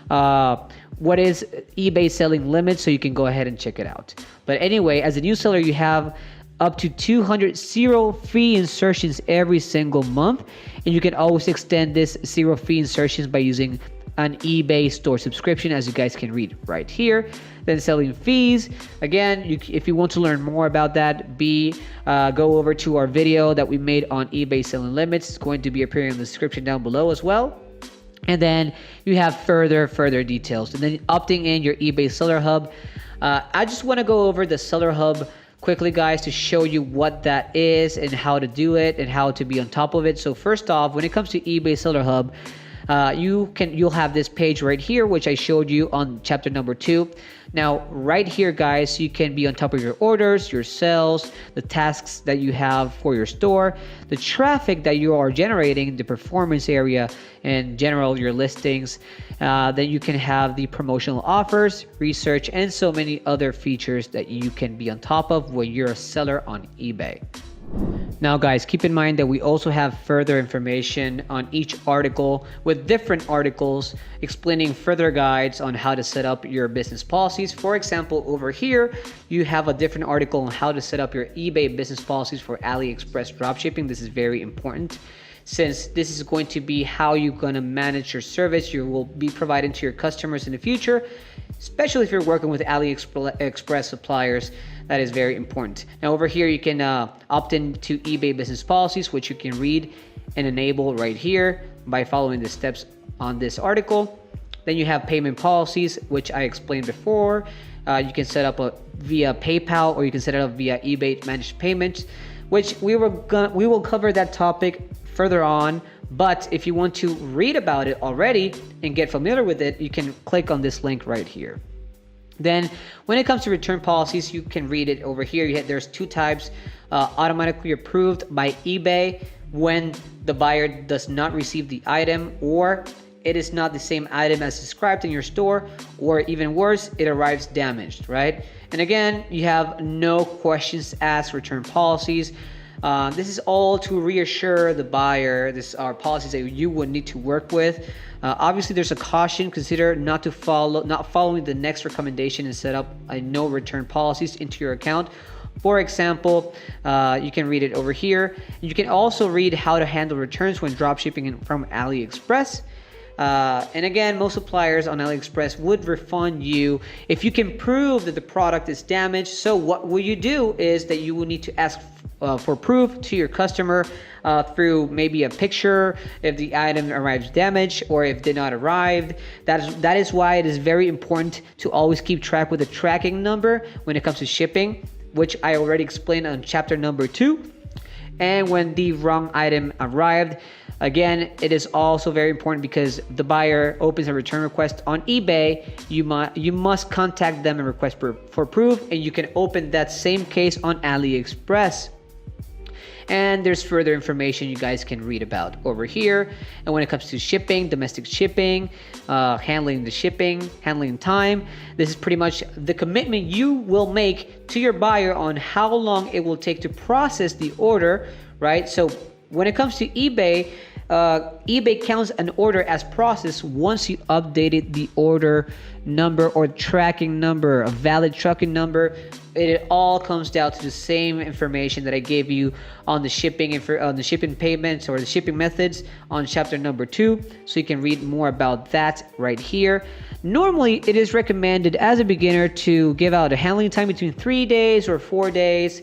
What is eBay selling limit, so you can go ahead and check it out. But anyway, as a new seller, you have up to 200 zero fee insertions every single month, and you can always extend this zero fee insertions by using an eBay store subscription, as you guys can read right here. Then selling fees, again, if you want to learn more about that, go over to our video that we made on eBay selling limits. It's going to be appearing in the description down below as well. And then you have further details, and then opting in your eBay Seller Hub. I just want to go over the Seller Hub quickly, guys, to show you what that is and how to do it and how to be on top of it. So first off, when it comes to eBay Seller Hub, you'll have this page right here, which I showed you on chapter number 2. Now, right here, guys, you can be on top of your orders, your sales, the tasks that you have for your store, the traffic that you are generating, the performance area, and general your listings. Then you can have the promotional offers, research, and so many other features that you can be on top of when you're a seller on eBay. Now, guys, keep in mind that we also have further information on each article with different articles explaining further guides on how to set up your business policies. For example, over here, you have a different article on how to set up your eBay business policies for AliExpress dropshipping. This is very important, since this is going to be how you're going to manage your service you will be providing to your customers in the future, especially if you're working with AliExpress suppliers. That is very important. Now, over here, you can opt in to eBay business policies, which you can read and enable right here by following the steps on this article. Then you have payment policies, which I explained before. You can set up via PayPal, or you can set it up via eBay managed payments, which we will cover that topic further on. But if you want to read about it already and get familiar with it, you can click on this link right here. Then when it comes to return policies, you can read it over here. There's 2 types: automatically approved by eBay when the buyer does not receive the item, or it is not the same item as described in your store, or even worse, it arrives damaged, right? And again, you have no questions asked return policies. This is all to reassure the buyer. These are policies that you would need to work with. Obviously, there's a caution. Consider not following the next recommendation and set up no return policies into your account. For example, you can read it over here. You can also read how to handle returns when dropshipping from AliExpress. And again, most suppliers on AliExpress would refund you if you can prove that the product is damaged. So what will you do is that you will need to ask for proof to your customer through maybe a picture if the item arrives damaged or if did not arrive. That is why it is very important to always keep track with the tracking number when it comes to shipping, which I already explained on chapter number 2. And when the wrong item arrived, again, it is also very important because the buyer opens a return request on eBay. You must contact them and request for proof, and you can open that same case on AliExpress. And there's further information you guys can read about over here. And when it comes to shipping, domestic shipping, handling the shipping, handling time, this is pretty much the commitment you will make to your buyer on how long it will take to process the order, right? So when it comes to eBay, eBay counts an order as processed once you updated the order number or tracking number, a valid tracking number. It all comes down to the same information that I gave you on the shipping payments or the shipping methods on chapter number 2. So you can read more about that right here. Normally, it is recommended as a beginner to give out a handling time between 3 days or 4 days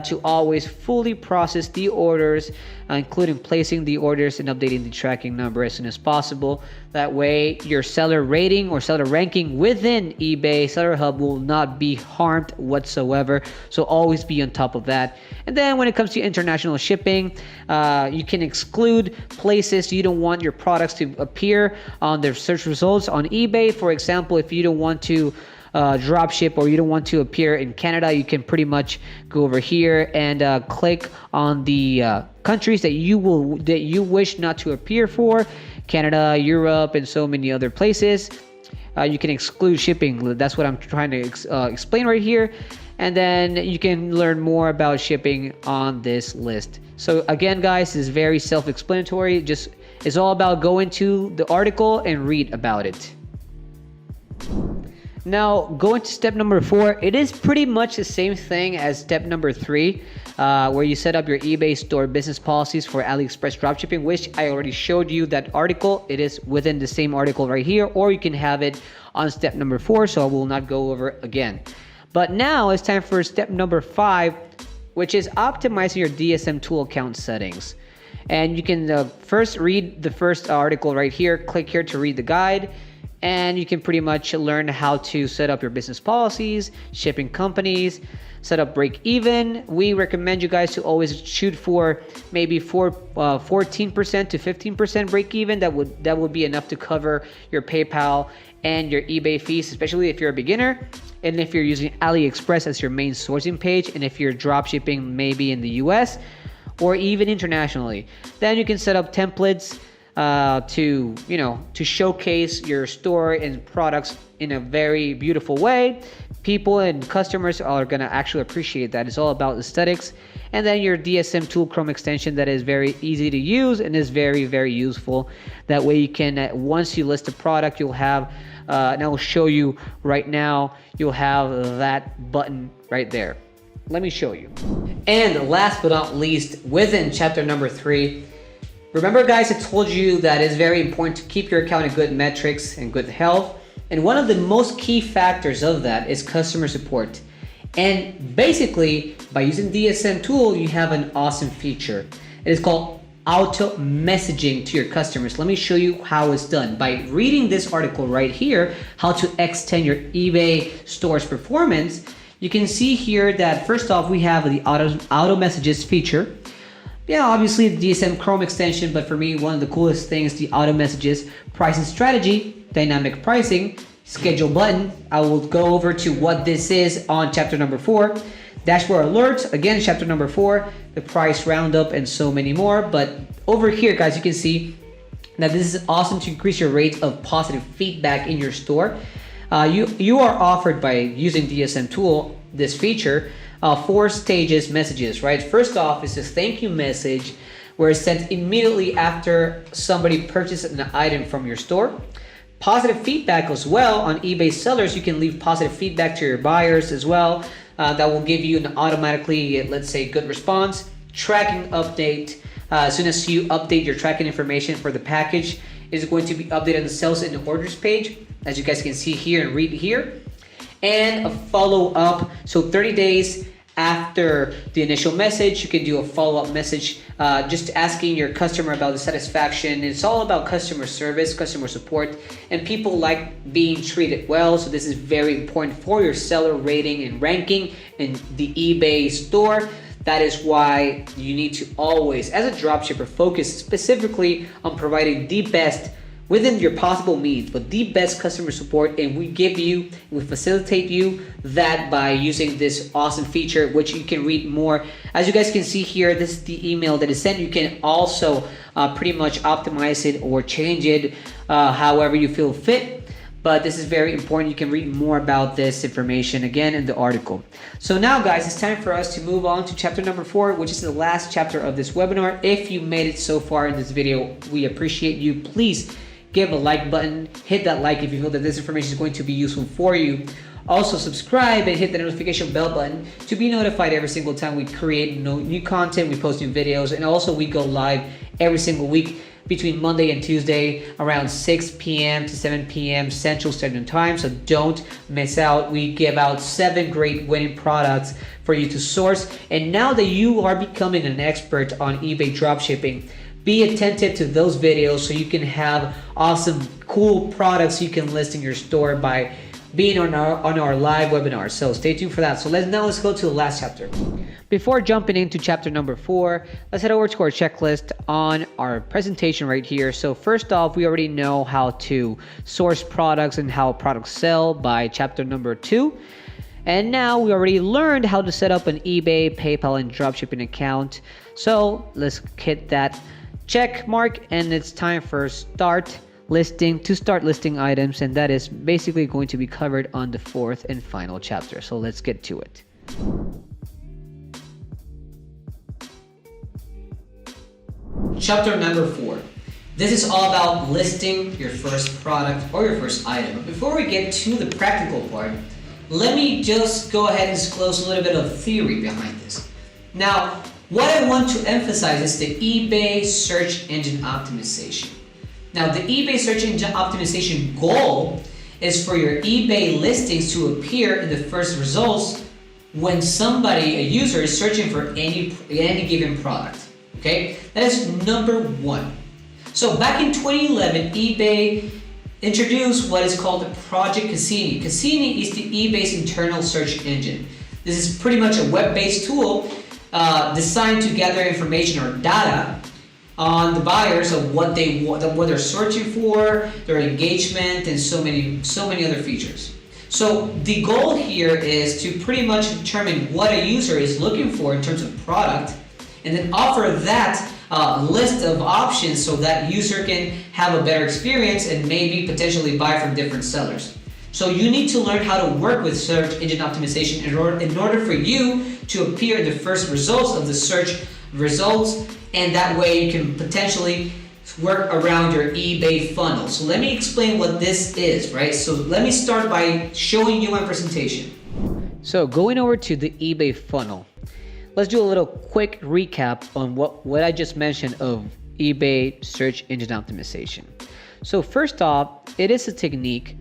to always fully process the orders, including placing the orders and updating the tracking number as soon as possible. That way, your seller rating or seller ranking within eBay Seller Hub will not be harmed whatsoever. So always be on top of that. And then when it comes to international shipping, you can exclude places you don't want your products to appear on their search results on eBay. For example, if you don't want to drop ship or you don't want to appear in Canada, you can pretty much go over here and click on the countries that you wish not to appear for, Canada, Europe, and so many other places. You can exclude shipping. That's what I'm trying to explain right here. And then you can learn more about shipping on this list. So again, guys, this is very self-explanatory. Just it's all about going to the article and read about it. Now, going to step number 4, it is pretty much the same thing as step number 3, where you set up your eBay store business policies for AliExpress dropshipping, which I already showed you that article. It is within the same article right here, or you can have it on step number 4, so I will not go over it again. But now it's time for step number 5, which is optimizing your DSM tool account settings. And you can first read the first article right here. Click here to read the guide. And you can pretty much learn how to set up your business policies, shipping companies, set up break even. We recommend you guys to always shoot for maybe 14% to 15% break even. That would be enough to cover your PayPal and your eBay fees, especially if you're a beginner and if you're using AliExpress as your main sourcing page, and if you're drop shipping maybe in the US or even internationally. Then you can set up templates to showcase your store and products in a very beautiful way. People and customers are going to actually appreciate that. It's all about aesthetics. And then your DSM tool Chrome extension that is very easy to use and is very, very useful. That way you can, once you list a product, you'll have, and I will show you right now, you'll have that button right there. Let me show you. And last but not least, within chapter number 3, remember, guys, I told you that it's very important to keep your account in good metrics and good health. And one of the most key factors of that is customer support. And basically, by using DSM tool, you have an awesome feature. It is called auto messaging to your customers. Let me show you how it's done. By reading this article right here, how to extend your eBay store's performance, you can see here that first off, we have the auto messages feature. Yeah, obviously the DSM Chrome extension, but for me, one of the coolest things, the auto messages, pricing strategy, dynamic pricing, schedule button. I will go over to what this is on chapter number 4. Dashboard alerts, again, chapter number 4, the price roundup, and so many more. But over here, guys, you can see that this is awesome to increase your rate of positive feedback in your store. You are offered by using DSM tool, this feature, 4 stages messages, right? First off is a thank you message where it's sent immediately after somebody purchases an item from your store. Positive feedback as well on eBay sellers. You can leave positive feedback to your buyers as well. that will give you an automatically, let's say, good response, tracking update. As soon as you update your tracking information for the package, it's going to be updated on the sales and orders page, as you guys can see here and read here. And a follow-up, so 30 days after the initial message, you can do a follow-up message just asking your customer about the satisfaction. It's all about customer service, customer support, and people like being treated well. So this is very important for your seller rating and ranking in the eBay store. That is why you need to always, as a dropshipper, focus specifically on providing the best within your possible means, but the best customer support, and we facilitate you that by using this awesome feature, which you can read more. As you guys can see here, this is the email that is sent. You can also pretty much optimize it or change it however you feel fit. But this is very important. You can read more about this information again in the article. So now guys, it's time for us to move on to chapter number 4, which is the last chapter of this webinar. If you made it so far in this video, we appreciate you. Please give a like button, hit that like if you feel that this information is going to be useful for you. Also subscribe and hit the notification bell button to be notified every single time we create new content, we post new videos, and also we go live every single week between Monday and Tuesday around 6 p.m. to 7 p.m. Central Standard Time, so don't miss out. We give out 7 great winning products for you to source. And now that you are becoming an expert on eBay dropshipping, be attentive to those videos so you can have awesome, cool products you can list in your store by being on our live webinar. So stay tuned for that. So let's go to the last chapter. Before jumping into chapter number 4, let's head over to our checklist on our presentation right here. So first off, we already know how to source products and how products sell by chapter number 2. And now we already learned how to set up an eBay, PayPal, and dropshipping account. So let's hit that check mark, and it's time for start listing items, and that is basically going to be covered on the 4th and final chapter. So let's get to it. Chapter number 4. This is all about listing your first product or your first item. But before we get to the practical part, let me just go ahead and disclose a little bit of theory behind this. Now, what I want to emphasize is the eBay search engine optimization. Now, the eBay search engine optimization goal is for your eBay listings to appear in the first results when a user is searching for any given product. Okay, that is number 1. So back in 2011, eBay introduced what is called the Project Cassini. Cassini is the eBay's internal search engine. This is pretty much a web-based tool designed to gather information or data on the buyers of what they're searching for, their engagement, and so many other features. So the goal here is to pretty much determine what a user is looking for in terms of product, and then offer that list of options so that user can have a better experience and maybe potentially buy from different sellers. So you need to learn how to work with search engine optimization in order for you to appear in the first results of the search results, and that way you can potentially work around your eBay funnel. So let me explain what this is, right? So let me start by showing you my presentation. So going over to the eBay funnel, let's do a little quick recap on what I just mentioned of eBay search engine optimization. So first off, it is a technique.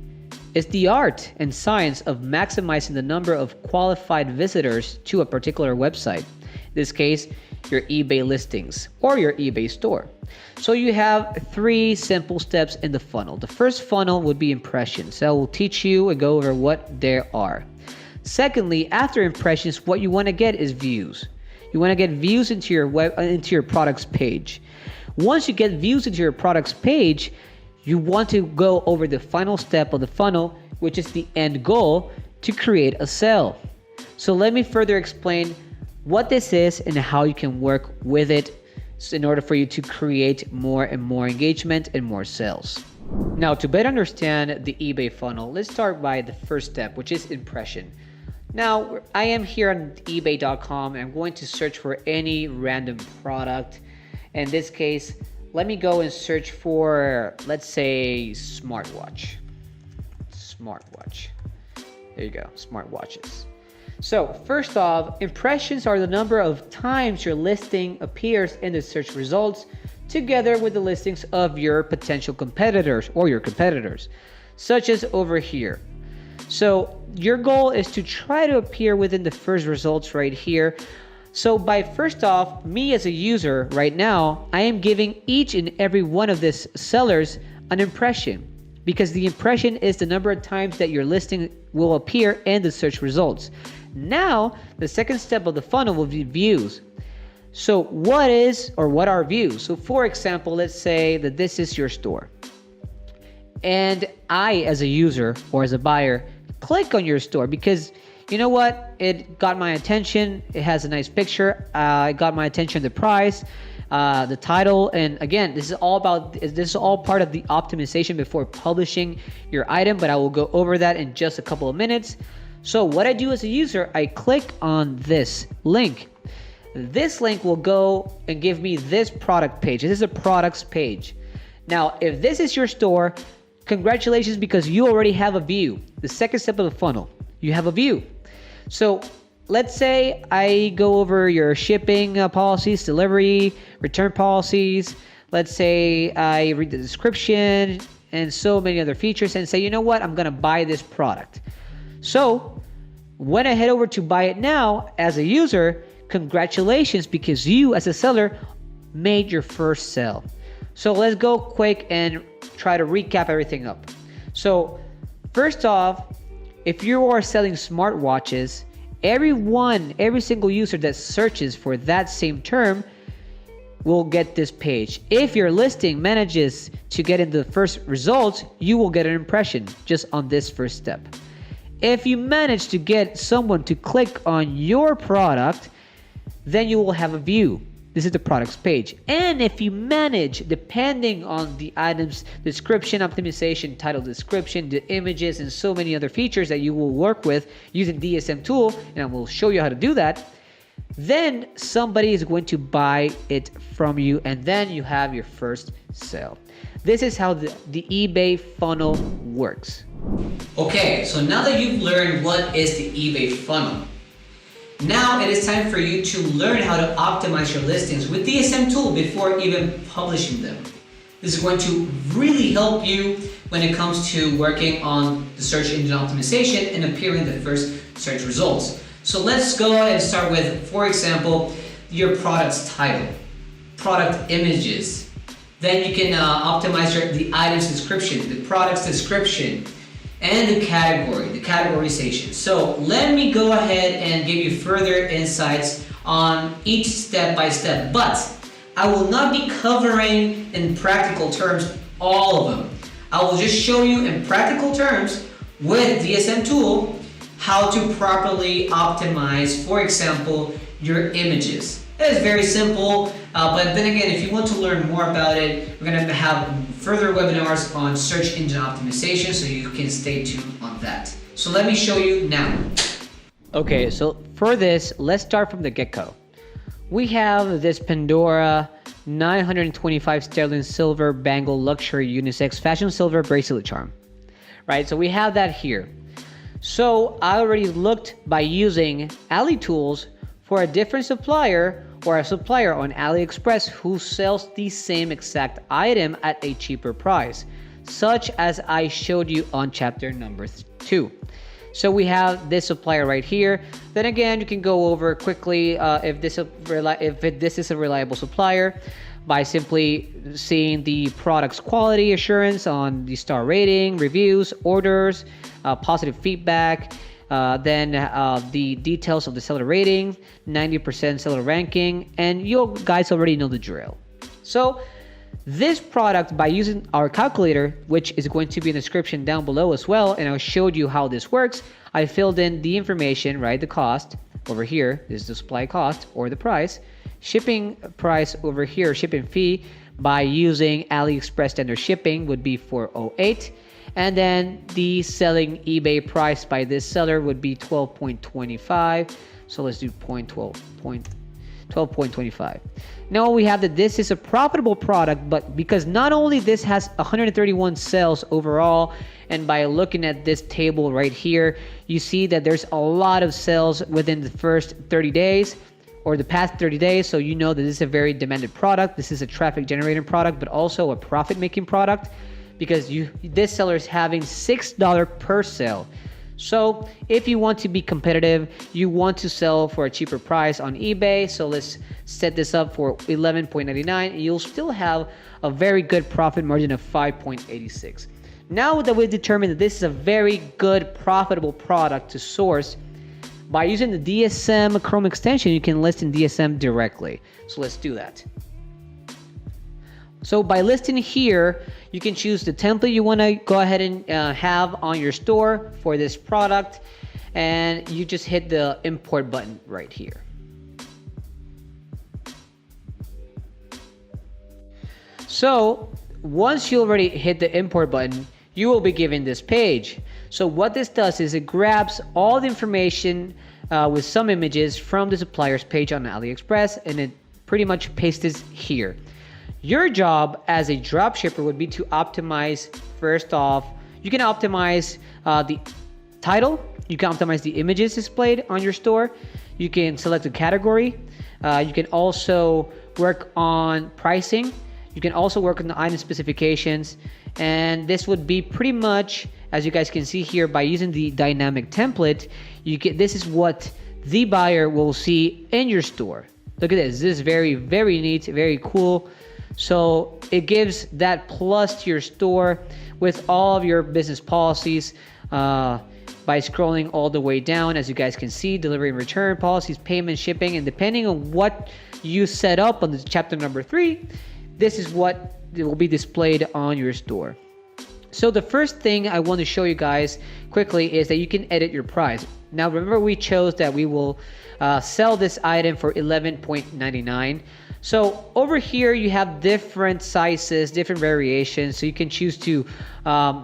It's the art and science of maximizing the number of qualified visitors to a particular website. In this case, your eBay listings or your eBay store. So you have 3 simple steps in the funnel. The first funnel would be impressions. So I will teach you and go over what there are. Secondly, after impressions, what you want to get is views. You want to get views into your products page. Once you get views into your products page, you want to go over the final step of the funnel, which is the end goal, to create a sale. So let me further explain what this is and how you can work with it in order for you to create more and more engagement and more sales. Now, to better understand the eBay funnel, let's start by the first step, which is impression. Now, I am here on ebay.com. I'm going to search for any random product. In this case, let me go and search for, let's say, smartwatch. There you go, smartwatches. So first off, impressions are the number of times your listing appears in the search results together with the listings of your potential competitors or your competitors, such as over here. So your goal is to try to appear within the first results right here. So by first off, me as a user right now, I am giving each and every one of these sellers an impression, because the impression is the number of times that your listing will appear in the search results. Now, the second step of the funnel will be views. So what are views? So for example, let's say that this is your store. And I, as a user or as a buyer, click on your store because you know what? It got my attention. It has a nice picture. It got my attention, the price, the title. And again, this is all part of the optimization before publishing your item, but I will go over that in just a couple of minutes. So what I do as a user, I click on this link. This link will go and give me this product page. This is a products page. Now, if this is your store, congratulations, because you already have a view. The second step of the funnel, you have a view. So let's say I go over your shipping policies, delivery, return policies. Let's say I read the description and so many other features and say, you know what, I'm gonna buy this product. So when I head over to buy it now as a user, congratulations, because you as a seller made your first sale. So let's go quick and try to recap everything up. So first off, if you are selling smartwatches, every single user that searches for that same term will get this page. If your listing manages to get into the first results, you will get an impression just on this first step. If you manage to get someone to click on your product, then you will have a view. This is the products page. And if you manage, depending on the item's description, optimization, title description, the images, and so many other features that you will work with using DSM Tool, and I will show you how to do that, then somebody is going to buy it from you, and then you have your first sale. This is how the eBay funnel works. Okay, so now that you've learned what is the eBay funnel, now it is time for you to learn how to optimize your listings with DSM Tool before even publishing them. This is going to really help you when it comes to working on the search engine optimization and appearing in the first search results. So let's go ahead and start with, for example, your product's title, product images. Then you can optimize the item's description, the product's description, and the categorization. So let me go ahead and give you further insights on each step by step, but I will not be covering in practical terms all of them. I will just show you in practical terms with DSM Tool how to properly optimize, for example, your images. It is very simple, but then again, if you want to learn more about it, we're going to have further webinars on search engine optimization, so you can stay tuned on that. So let me show you now. Okay, so for this, let's start from the get-go. We have this Pandora 925 sterling silver bangle luxury unisex fashion silver bracelet charm, right? So we have that here. So I already looked by using Ali Tools for a different supplier or a supplier on AliExpress who sells the same exact item at a cheaper price, such as I showed you on chapter number 2. So we have this supplier right here. Then again, you can go over quickly if this is a reliable supplier by simply seeing the product's quality assurance on the star rating, reviews, orders, positive feedback, then the details of the seller rating, 90% seller ranking, and you guys already know the drill. So this product, by using our calculator, which is going to be in the description down below as well, and I showed you how this works, I filled in the information, right? The cost over here is the supply cost or the price, shipping price over here, shipping fee by using AliExpress standard shipping would be $408. And then the selling eBay price by this seller would be $12.25. So let's do 0.12. 12.25. Now we have that this is a profitable product, but because not only this has 131 sales overall, and by looking at this table right here, you see that there's a lot of sales within the first 30 days or the past 30 days. So you know that this is a very demanded product. This is a traffic generating product, but also a profit making product, because this seller is having $6 per sale. So if you want to be competitive, you want to sell for a cheaper price on eBay. So let's set this up for $11.99, and you'll still have a very good profit margin of 5.86. Now that we've determined that this is a very good profitable product to source, by using the DSM Chrome extension, you can list in DSM directly. So let's do that. So by listing here, you can choose the template you want to go ahead and have on your store for this product, and you just hit the import button right here. So once you already hit the import button, you will be given this page. So what this does is it grabs all the information with some images from the supplier's page on AliExpress, and it pretty much pastes it here. Your job as a dropshipper would be to optimize. First off, you can optimize the title, you can optimize the images displayed on your store, you can select a category, you can also work on pricing, you can also work on the item specifications, and this would be pretty much, as you guys can see here, by using the dynamic template, this is what the buyer will see in your store. Look at this. This is very, very neat, very cool. So it gives that plus to your store with all of your business policies by scrolling all the way down. As you guys can see, delivery and return policies, payment, shipping, and depending on what you set up on the chapter number 3, this is what will be displayed on your store. So the first thing I want to show you guys quickly is that you can edit your price. Now remember, we chose that we will sell this item for $11.99. So over here you have different sizes, different variations, so you can choose to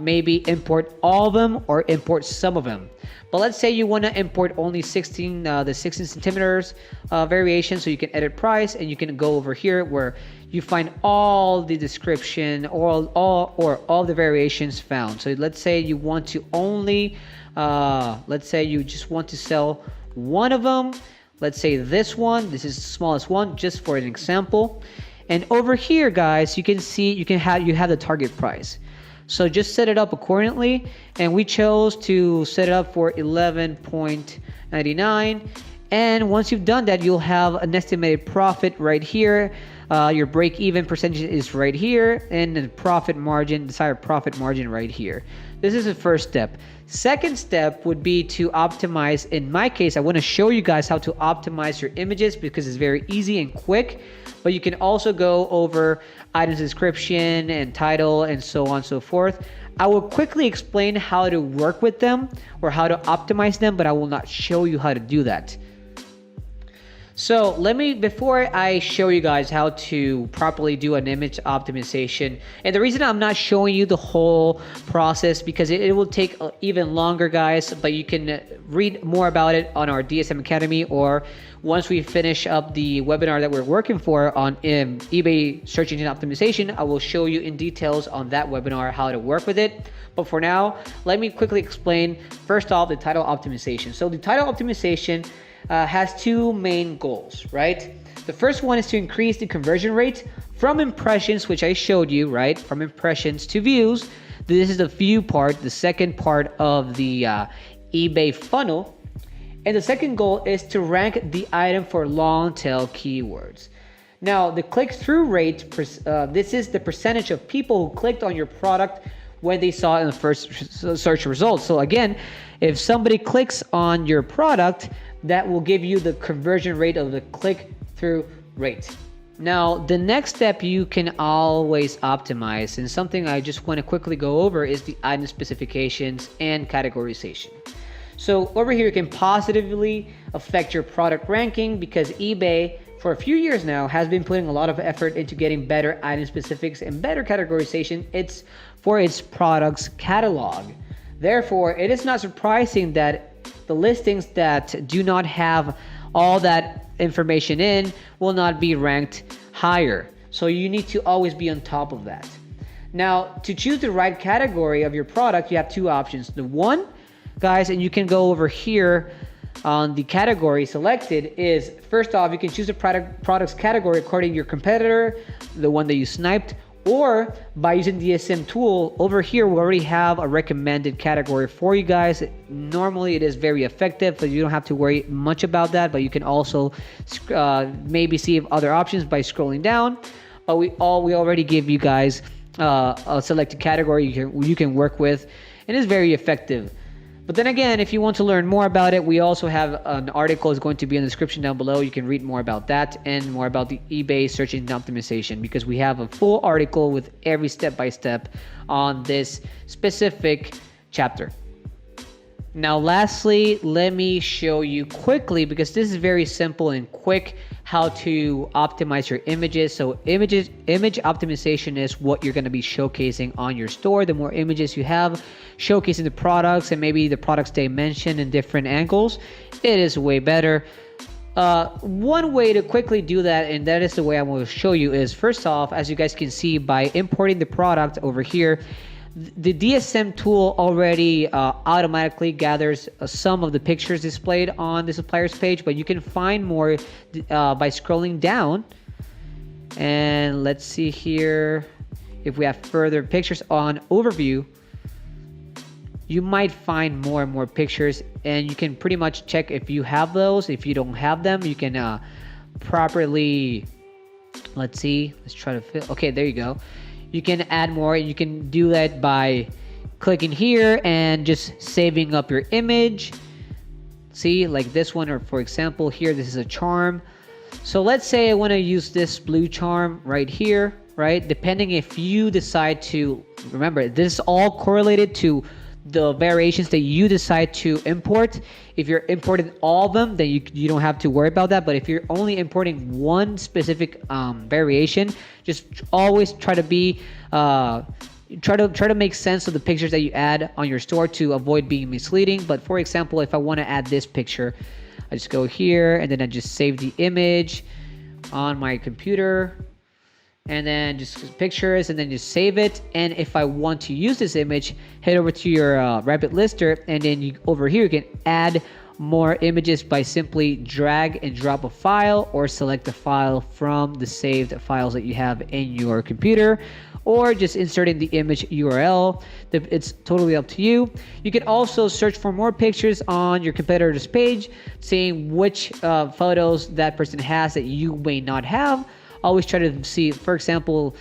maybe import all of them or import some of them. But let's say you want to import only the 16 centimeters variation, so you can edit price, and you can go over here where you find all the description or all the variations found. So let's say you want to only, let's say you just want to sell one of them. Let's say this one, this is the smallest one, just for an example. And over here, guys, you can see you have the target price. So just set it up accordingly, and we chose to set it up for $11.99. And once you've done that, you'll have an estimated profit right here. Your break-even percentage is right here, and the profit margin, desired profit margin right here. This is the first step. Second step would be to optimize. In my case, I want to show you guys how to optimize your images because it's very easy and quick. But you can also go over items description and title and so on and so forth. I will quickly explain how to work with them or how to optimize them, but I will not show you how to do that. So before I show you guys how to properly do an image optimization, and the reason I'm not showing you the whole process because it will take even longer, guys, but you can read more about it on our DSM Academy, or once we finish up the webinar that we're working for on eBay search engine optimization, I will show you in details on that webinar how to work with it. But for now, let me quickly explain first off the title optimization. So the title optimization has two main goals, right? The first one is to increase the conversion rate from impressions, which I showed you, right? From impressions to views. This is the view part, the second part of the eBay funnel. And the second goal is to rank the item for long tail keywords. Now, the click-through rate, this is the percentage of people who clicked on your product when they saw it in the first search results. So again, if somebody clicks on your product, that will give you the conversion rate of the click-through rate. Now, the next step you can always optimize, and something I just want to quickly go over, is the item specifications and categorization. So over here, you can positively affect your product ranking because eBay, for a few years now, has been putting a lot of effort into getting better item specifics and better categorization. It's for its products catalog. Therefore, it is not surprising that the listings that do not have all that information in will not be ranked higher. So you need to always be on top of that. Now, to choose the right category of your product, you have two options. The one, guys, and you can go over here on the category selected, is first off, you can choose a product's category according to your competitor, the one that you sniped, or by using DSM Tool. Over here, we already have a recommended category for you guys. Normally, it is very effective, so you don't have to worry much about that, but you can also maybe see other options by scrolling down. But we already give you guys a selected category you can work with, and it's very effective. But then again, if you want to learn more about it, we also have an article is going to be in the description down below. You can read more about that and more about the eBay search engine optimization, because we have a full article with every step-by-step on this specific chapter. Now, lastly, let me show you quickly, because this is very simple and quick, how to optimize your images. So image optimization is what you're going to be showcasing on your store. The more images you have showcasing the products and maybe the products they mention in different angles, it is way better. One way to quickly do that, and that is the way I'm going to show you, is first off, as you guys can see, by importing the product over here, the DSM tool already automatically gathers some of the pictures displayed on the supplier's page, but you can find more by scrolling down. And let's see here, if we have further pictures on overview, you might find more and more pictures, and you can pretty much check if you have those. If you don't have them, you can properly, let's try to fit. Okay, there you go. You can add more. You can do that by clicking here and just saving up your image. See, like this one, or for example here, this is a charm. So let's say I want to use this blue charm right here, right? Depending if you decide to, remember, this is all correlated to the variations that you decide to import. If you're importing all of them, then you don't have to worry about that. But if you're only importing one specific variation, just always try to be try to make sense of the pictures that you add on your store to avoid being misleading. But for example, if I want to add this picture, I just go here and then I just save the image on my computer, and then just pictures, and then just save it. And if I want to use this image, head over to your Rabbit lister, and then over here you can add more images by simply drag and drop a file, or select a file from the saved files that you have in your computer, or just inserting the image URL. It's totally up to you. You can also search for more pictures on your competitor's page, seeing which photos that person has that you may not have. Always try to see, for example,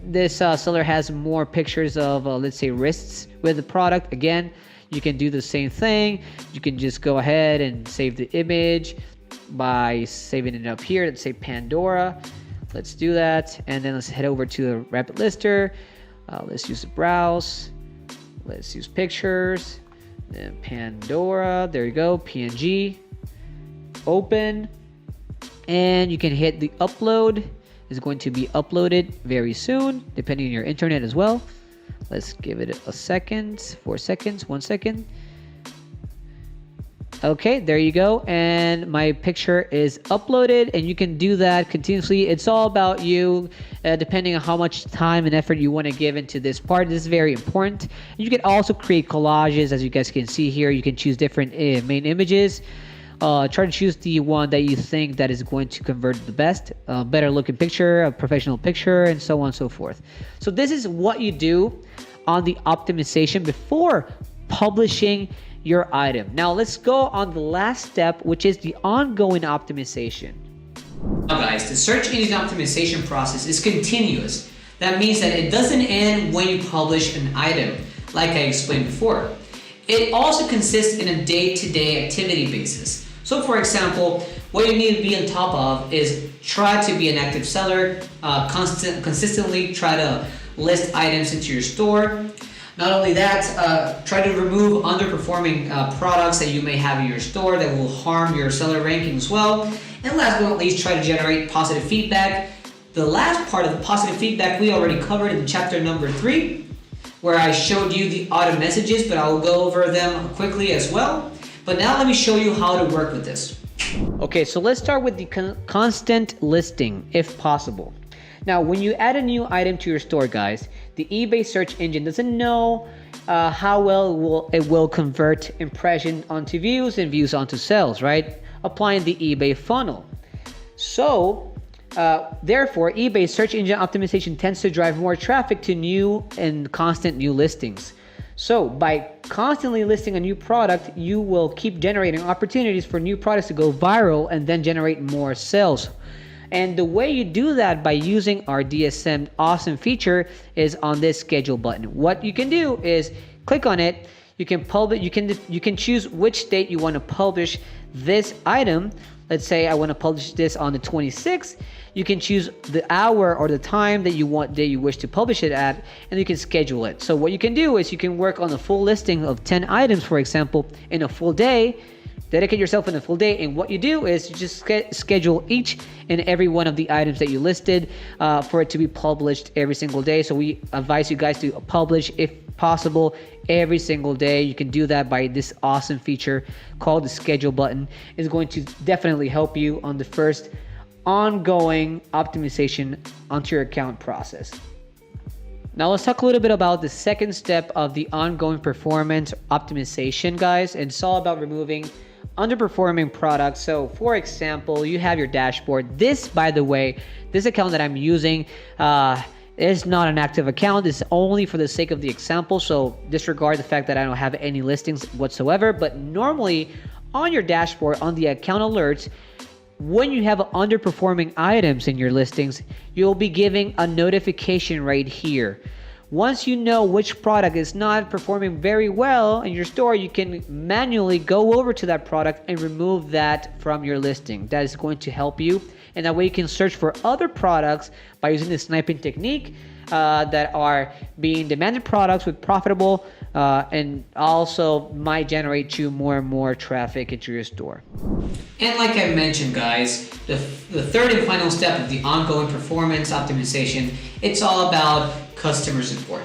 this seller has more pictures of, let's say, wrists with the product. Again, you can do the same thing. You can just go ahead and save the image by saving it up here. Let's say Pandora. Let's do that. And then let's head over to the Rabbit lister. Let's use the browse. Let's use pictures. Then Pandora. There you go. PNG. Open. And you can hit the upload. It's going to be uploaded very soon, depending on your internet as well. Let's give it a second, 4 seconds, 1 second. Okay, there you go. And my picture is uploaded, and you can do that continuously. It's all about you, depending on how much time and effort you want to give into this part. This is very important. And you can also create collages, as you guys can see here. You can choose different main images. Try to choose the one that you think that is going to convert the best, better looking picture, a professional picture, and so on and so forth. So this is what you do on the optimization before publishing your item. Now let's go on the last step, which is the ongoing optimization. Now guys, the search engine optimization process is continuous. That means that it doesn't end when you publish an item, like I explained before. It also consists in a day-to-day activity basis. So for example, what you need to be on top of is try to be an active seller, consistently try to list items into your store. Not only that, try to remove underperforming products that you may have in your store that will harm your seller ranking as well. And last but not least, try to generate positive feedback. The last part of the positive feedback we already covered in chapter number 3, where I showed you the auto messages, but I will go over them quickly as well. But now let me show you how to work with this. Okay, so let's start with the constant listing, if possible. Now, when you add a new item to your store, guys, the eBay search engine doesn't know how well it will convert impression onto views and views onto sales, right? Applying the eBay funnel. So, therefore, eBay search engine optimization tends to drive more traffic to new and constant new listings. So by constantly listing a new product, you will keep generating opportunities for new products to go viral and then generate more sales. And the way you do that by using our DSM awesome feature is on this schedule button. What you can do is click on it. You can publish. You can choose which date you want to publish this item. Let's say I want to publish this on the 26th. You can choose the hour or the time that you wish to publish it at, and you can schedule it. So what you can do is you can work on a full listing of 10 items, for example, in a full day. Dedicate yourself in a full day, and what you do is you just schedule each and every one of the items that you listed for it to be published every single day. So we advise you guys to publish, if possible, every single day. You can do that by this awesome feature called the schedule button. It's going to definitely help you on the first ongoing optimization onto your account process. Now let's talk a little bit about the second step of the ongoing performance optimization, guys. It's all about removing underperforming products. So for example, you have your dashboard. This, by the way, this account that I'm using is not an active account. It's only for the sake of the example. So disregard the fact that I don't have any listings whatsoever. But normally on your dashboard, on the account alerts, when you have underperforming items in your listings, you'll be giving a notification right here. Once you know which product is not performing very well in your store, you can manually go over to that product and remove that from your listing. That is going to help you. And that way you can search for other products by using the sniping technique that are being demanded products with profitable and also might generate you more and more traffic into your store. And like I mentioned, guys, the third and final step of the ongoing performance optimization, it's all about customer support.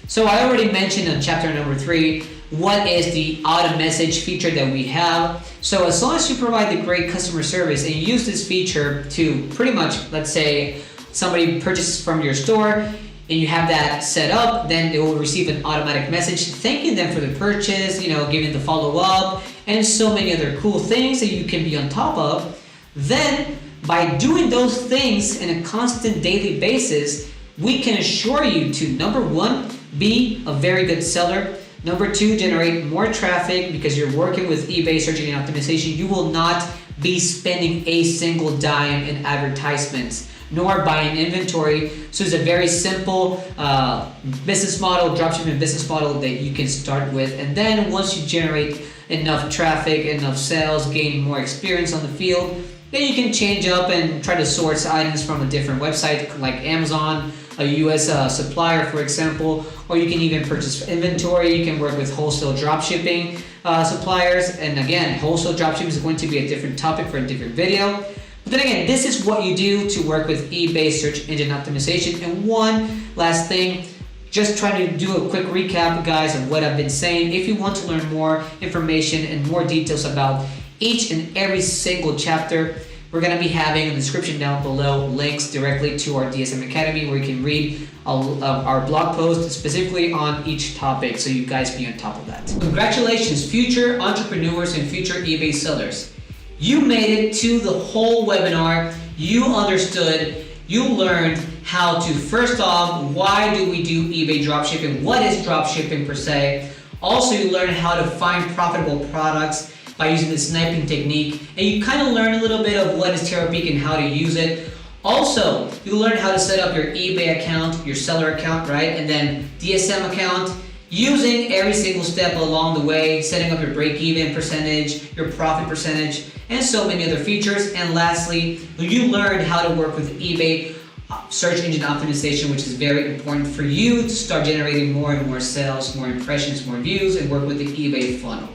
So I already mentioned in chapter number 3, what is the auto message feature that we have. So as long as you provide the great customer service and you use this feature to pretty much, let's say somebody purchases from your store and you have that set up, then they will receive an automatic message thanking them for the purchase, giving the follow-up, and so many other cool things that you can be on top of. Then by doing those things in a constant daily basis, we can assure you to, number 1, be a very good seller. Number 2, generate more traffic because you're working with eBay search engine optimization. You will not be spending a single dime in advertisements, nor buying inventory. So it's a very simple business model, dropshipping business model that you can start with. And then once you generate enough traffic, enough sales, gain more experience on the field, then you can change up and try to source items from a different website like Amazon, a US supplier, for example, or you can even purchase inventory. You can work with wholesale dropshipping suppliers. And again, wholesale dropshipping is going to be a different topic for a different video. But then again, this is what you do to work with eBay search engine optimization. And one last thing, just trying to do a quick recap, guys, of what I've been saying. If you want to learn more information and more details about each and every single chapter, we're going to be having in the description down below links directly to our DSM Academy where you can read our blog post specifically on each topic, so you guys be on top of that. Congratulations, future entrepreneurs and future eBay sellers. You made it to the whole webinar. You understood, you learned how to, first off, why do we do eBay dropshipping? What is dropshipping per se? Also, you learned how to find profitable products by using the sniping technique, and you kind of learn a little bit of what is Terapeak and how to use it. Also, you learn how to set up your eBay account, your seller account, right? And then DSM account, using every single step along the way, setting up your break-even percentage, your profit percentage, and so many other features. And lastly, you learned how to work with eBay search engine optimization, which is very important for you to start generating more and more sales, more impressions, more views, and work with the eBay funnel.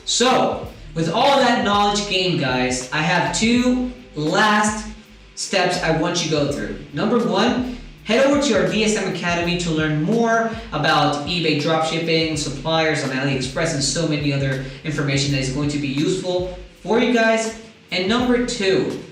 So, with all that knowledge gained, guys, I have 2 last steps I want you to go through. Number 1, Head over to our DSM Academy to learn more about eBay dropshipping, suppliers on AliExpress, and so many other information that is going to be useful for you guys. And number 2,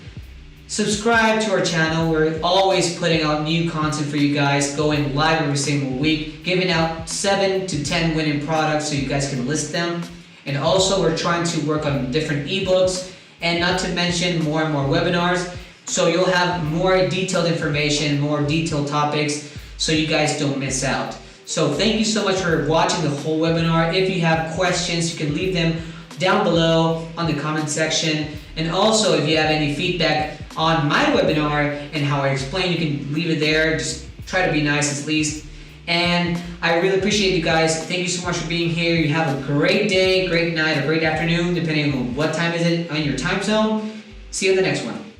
subscribe to our channel. We're always putting out new content for you guys, going live every single week, giving out 7 to 10 winning products so you guys can list them. And also we're trying to work on different ebooks, and not to mention more and more webinars. So you'll have more detailed information, more detailed topics, so you guys don't miss out. So thank you so much for watching the whole webinar. If you have questions, you can leave them down below on the comment section. And also, if you have any feedback on my webinar and how I explain, you can leave it there. Just try to be nice at least. And I really appreciate you guys. Thank you so much for being here. You have a great day, great night, or great afternoon, depending on what time is it on your time zone. See you in the next one.